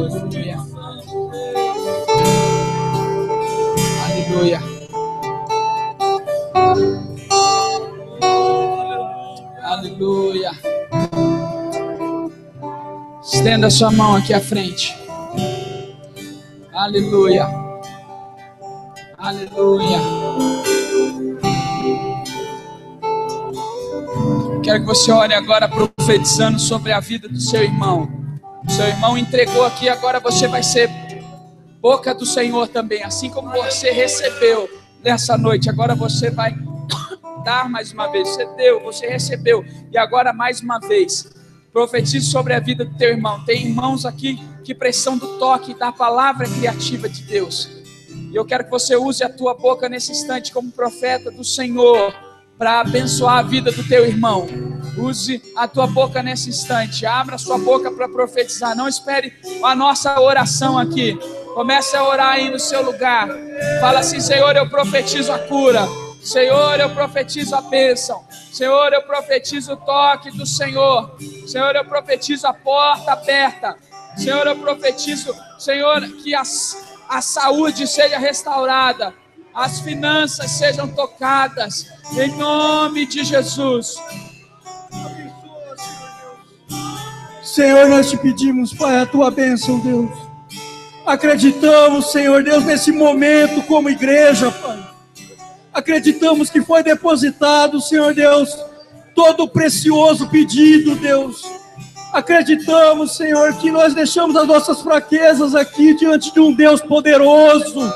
Aleluia. Aleluia. Aleluia. Estenda a sua mão aqui à frente. Aleluia. Aleluia. Quero que você ore agora profetizando sobre a vida do seu irmão. Seu irmão entregou aqui, agora você vai ser boca do Senhor também. Assim como você recebeu nessa noite, agora você vai dar mais uma vez. Você deu, você recebeu. E agora mais uma vez, profetize sobre a vida do teu irmão. Tem irmãos aqui que precisam do toque da palavra criativa de Deus. E eu quero que você use a tua boca nesse instante como profeta do Senhor para abençoar a vida do teu irmão. Use a tua boca nesse instante. Abra a sua boca para profetizar. Não espere a nossa oração aqui. Comece a orar aí no seu lugar. Fala assim: Senhor, eu profetizo a cura. Senhor, eu profetizo a bênção. Senhor, eu profetizo o toque do Senhor. Senhor, eu profetizo a porta aberta. Senhor, eu profetizo, Senhor, que a saúde seja restaurada, as finanças sejam tocadas, em nome de Jesus. Senhor, nós te pedimos, Pai, a tua bênção, Deus. Acreditamos, Senhor Deus, nesse momento como igreja, Pai. Acreditamos que foi depositado, Senhor Deus, todo o precioso pedido, Deus. Acreditamos, Senhor, que nós deixamos as nossas fraquezas aqui diante de um Deus poderoso,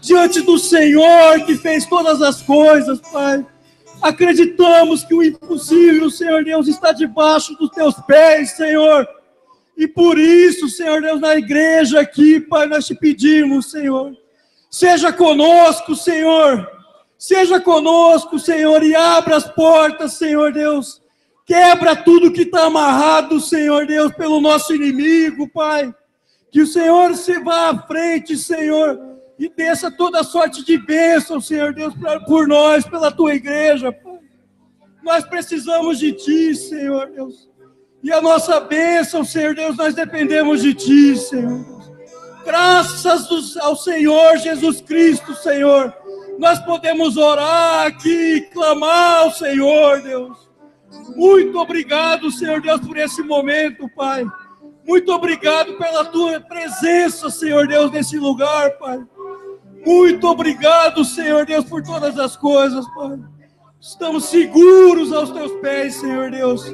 diante do Senhor que fez todas as coisas, Pai. Acreditamos que o impossível, Senhor Deus, está debaixo dos teus pés, Senhor. E por isso, Senhor Deus, na igreja aqui, Pai, nós te pedimos, Senhor, seja conosco, Senhor. Seja conosco, Senhor, e abra as portas, Senhor Deus. Quebra tudo que está amarrado, Senhor Deus, pelo nosso inimigo, Pai. Que o Senhor se vá à frente, Senhor, e desça toda sorte de bênção, Senhor Deus, por nós, pela tua igreja, Pai. Nós precisamos de ti, Senhor Deus. E a nossa bênção, Senhor Deus, nós dependemos de ti, Senhor Deus. Graças ao Senhor Jesus Cristo, Senhor, nós podemos orar aqui, clamar ao Senhor, Deus. Muito obrigado, Senhor Deus, por esse momento, Pai. Muito obrigado pela tua presença, Senhor Deus, nesse lugar, Pai. Muito obrigado, Senhor Deus, por todas as coisas, Pai. Estamos seguros aos teus pés, Senhor Deus.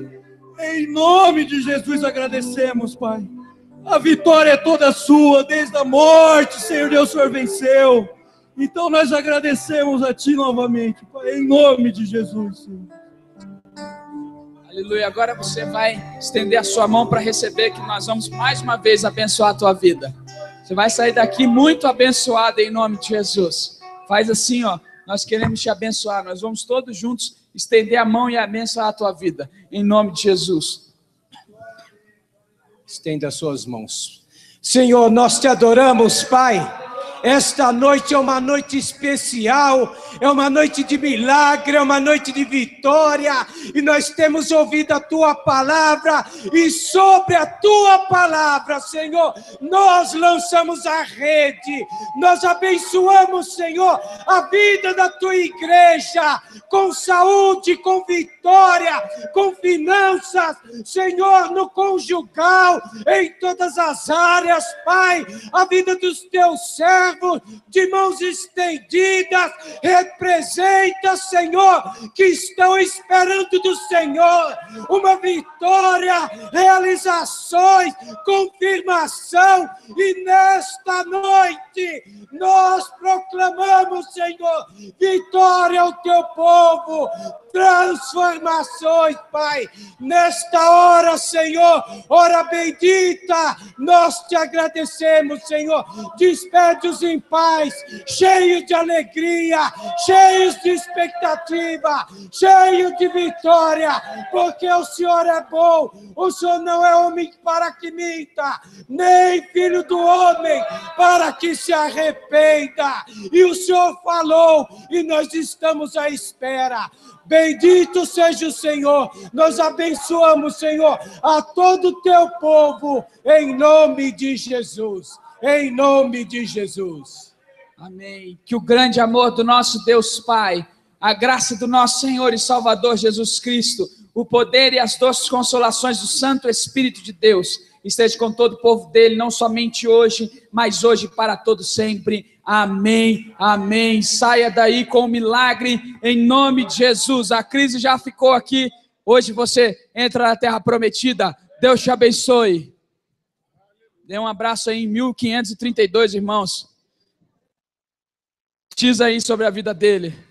Em nome de Jesus agradecemos, Pai. A vitória é toda sua, desde a morte, Senhor Deus, o Senhor venceu. Então nós agradecemos a Ti novamente, Pai, em nome de Jesus, Senhor. Aleluia. Agora você vai estender a sua mão para receber, que nós vamos mais uma vez abençoar a tua vida. Você vai sair daqui muito abençoado em nome de Jesus. Faz assim, ó. Nós queremos te abençoar. Nós vamos todos juntos estender a mão e abençoar a tua vida em nome de Jesus. Estenda as suas mãos. Senhor, nós te adoramos, Pai. Esta noite é uma noite especial, é uma noite de milagre, é uma noite de vitória, e nós temos ouvido a Tua palavra, e sobre a Tua palavra, Senhor, nós lançamos a rede, nós abençoamos, Senhor, a vida da Tua igreja, com saúde, com vitória, com finanças, Senhor, no conjugal, em todas as áreas, Pai, a vida dos Teus servos, de mãos estendidas, representa, Senhor, que estão esperando do Senhor uma vitória, realizações, confirmação, e nesta noite nós proclamamos, Senhor, vitória ao Teu povo, transformações, Pai, nesta hora, Senhor, hora bendita, nós te agradecemos, Senhor, despede-os em paz, cheios de alegria, cheios de expectativa, cheios de vitória, porque o Senhor é bom, o Senhor não é homem para que minta, nem filho do homem para que se arrependa, e o Senhor falou, e nós estamos à espera. Bendito seja o Senhor, nós abençoamos, Senhor, a todo o Teu povo, em nome de Jesus, em nome de Jesus. Amém. Que o grande amor do nosso Deus Pai, a graça do nosso Senhor e Salvador Jesus Cristo, o poder e as doces consolações do Santo Espírito de Deus, esteja com todo o povo dele, não somente hoje, mas hoje para todo sempre. Amém, amém. Saia daí com um milagre em nome de Jesus. A crise já ficou aqui. Hoje você entra na terra prometida. Deus te abençoe. Dê um abraço aí em 1532, irmãos. Diz aí sobre a vida dele.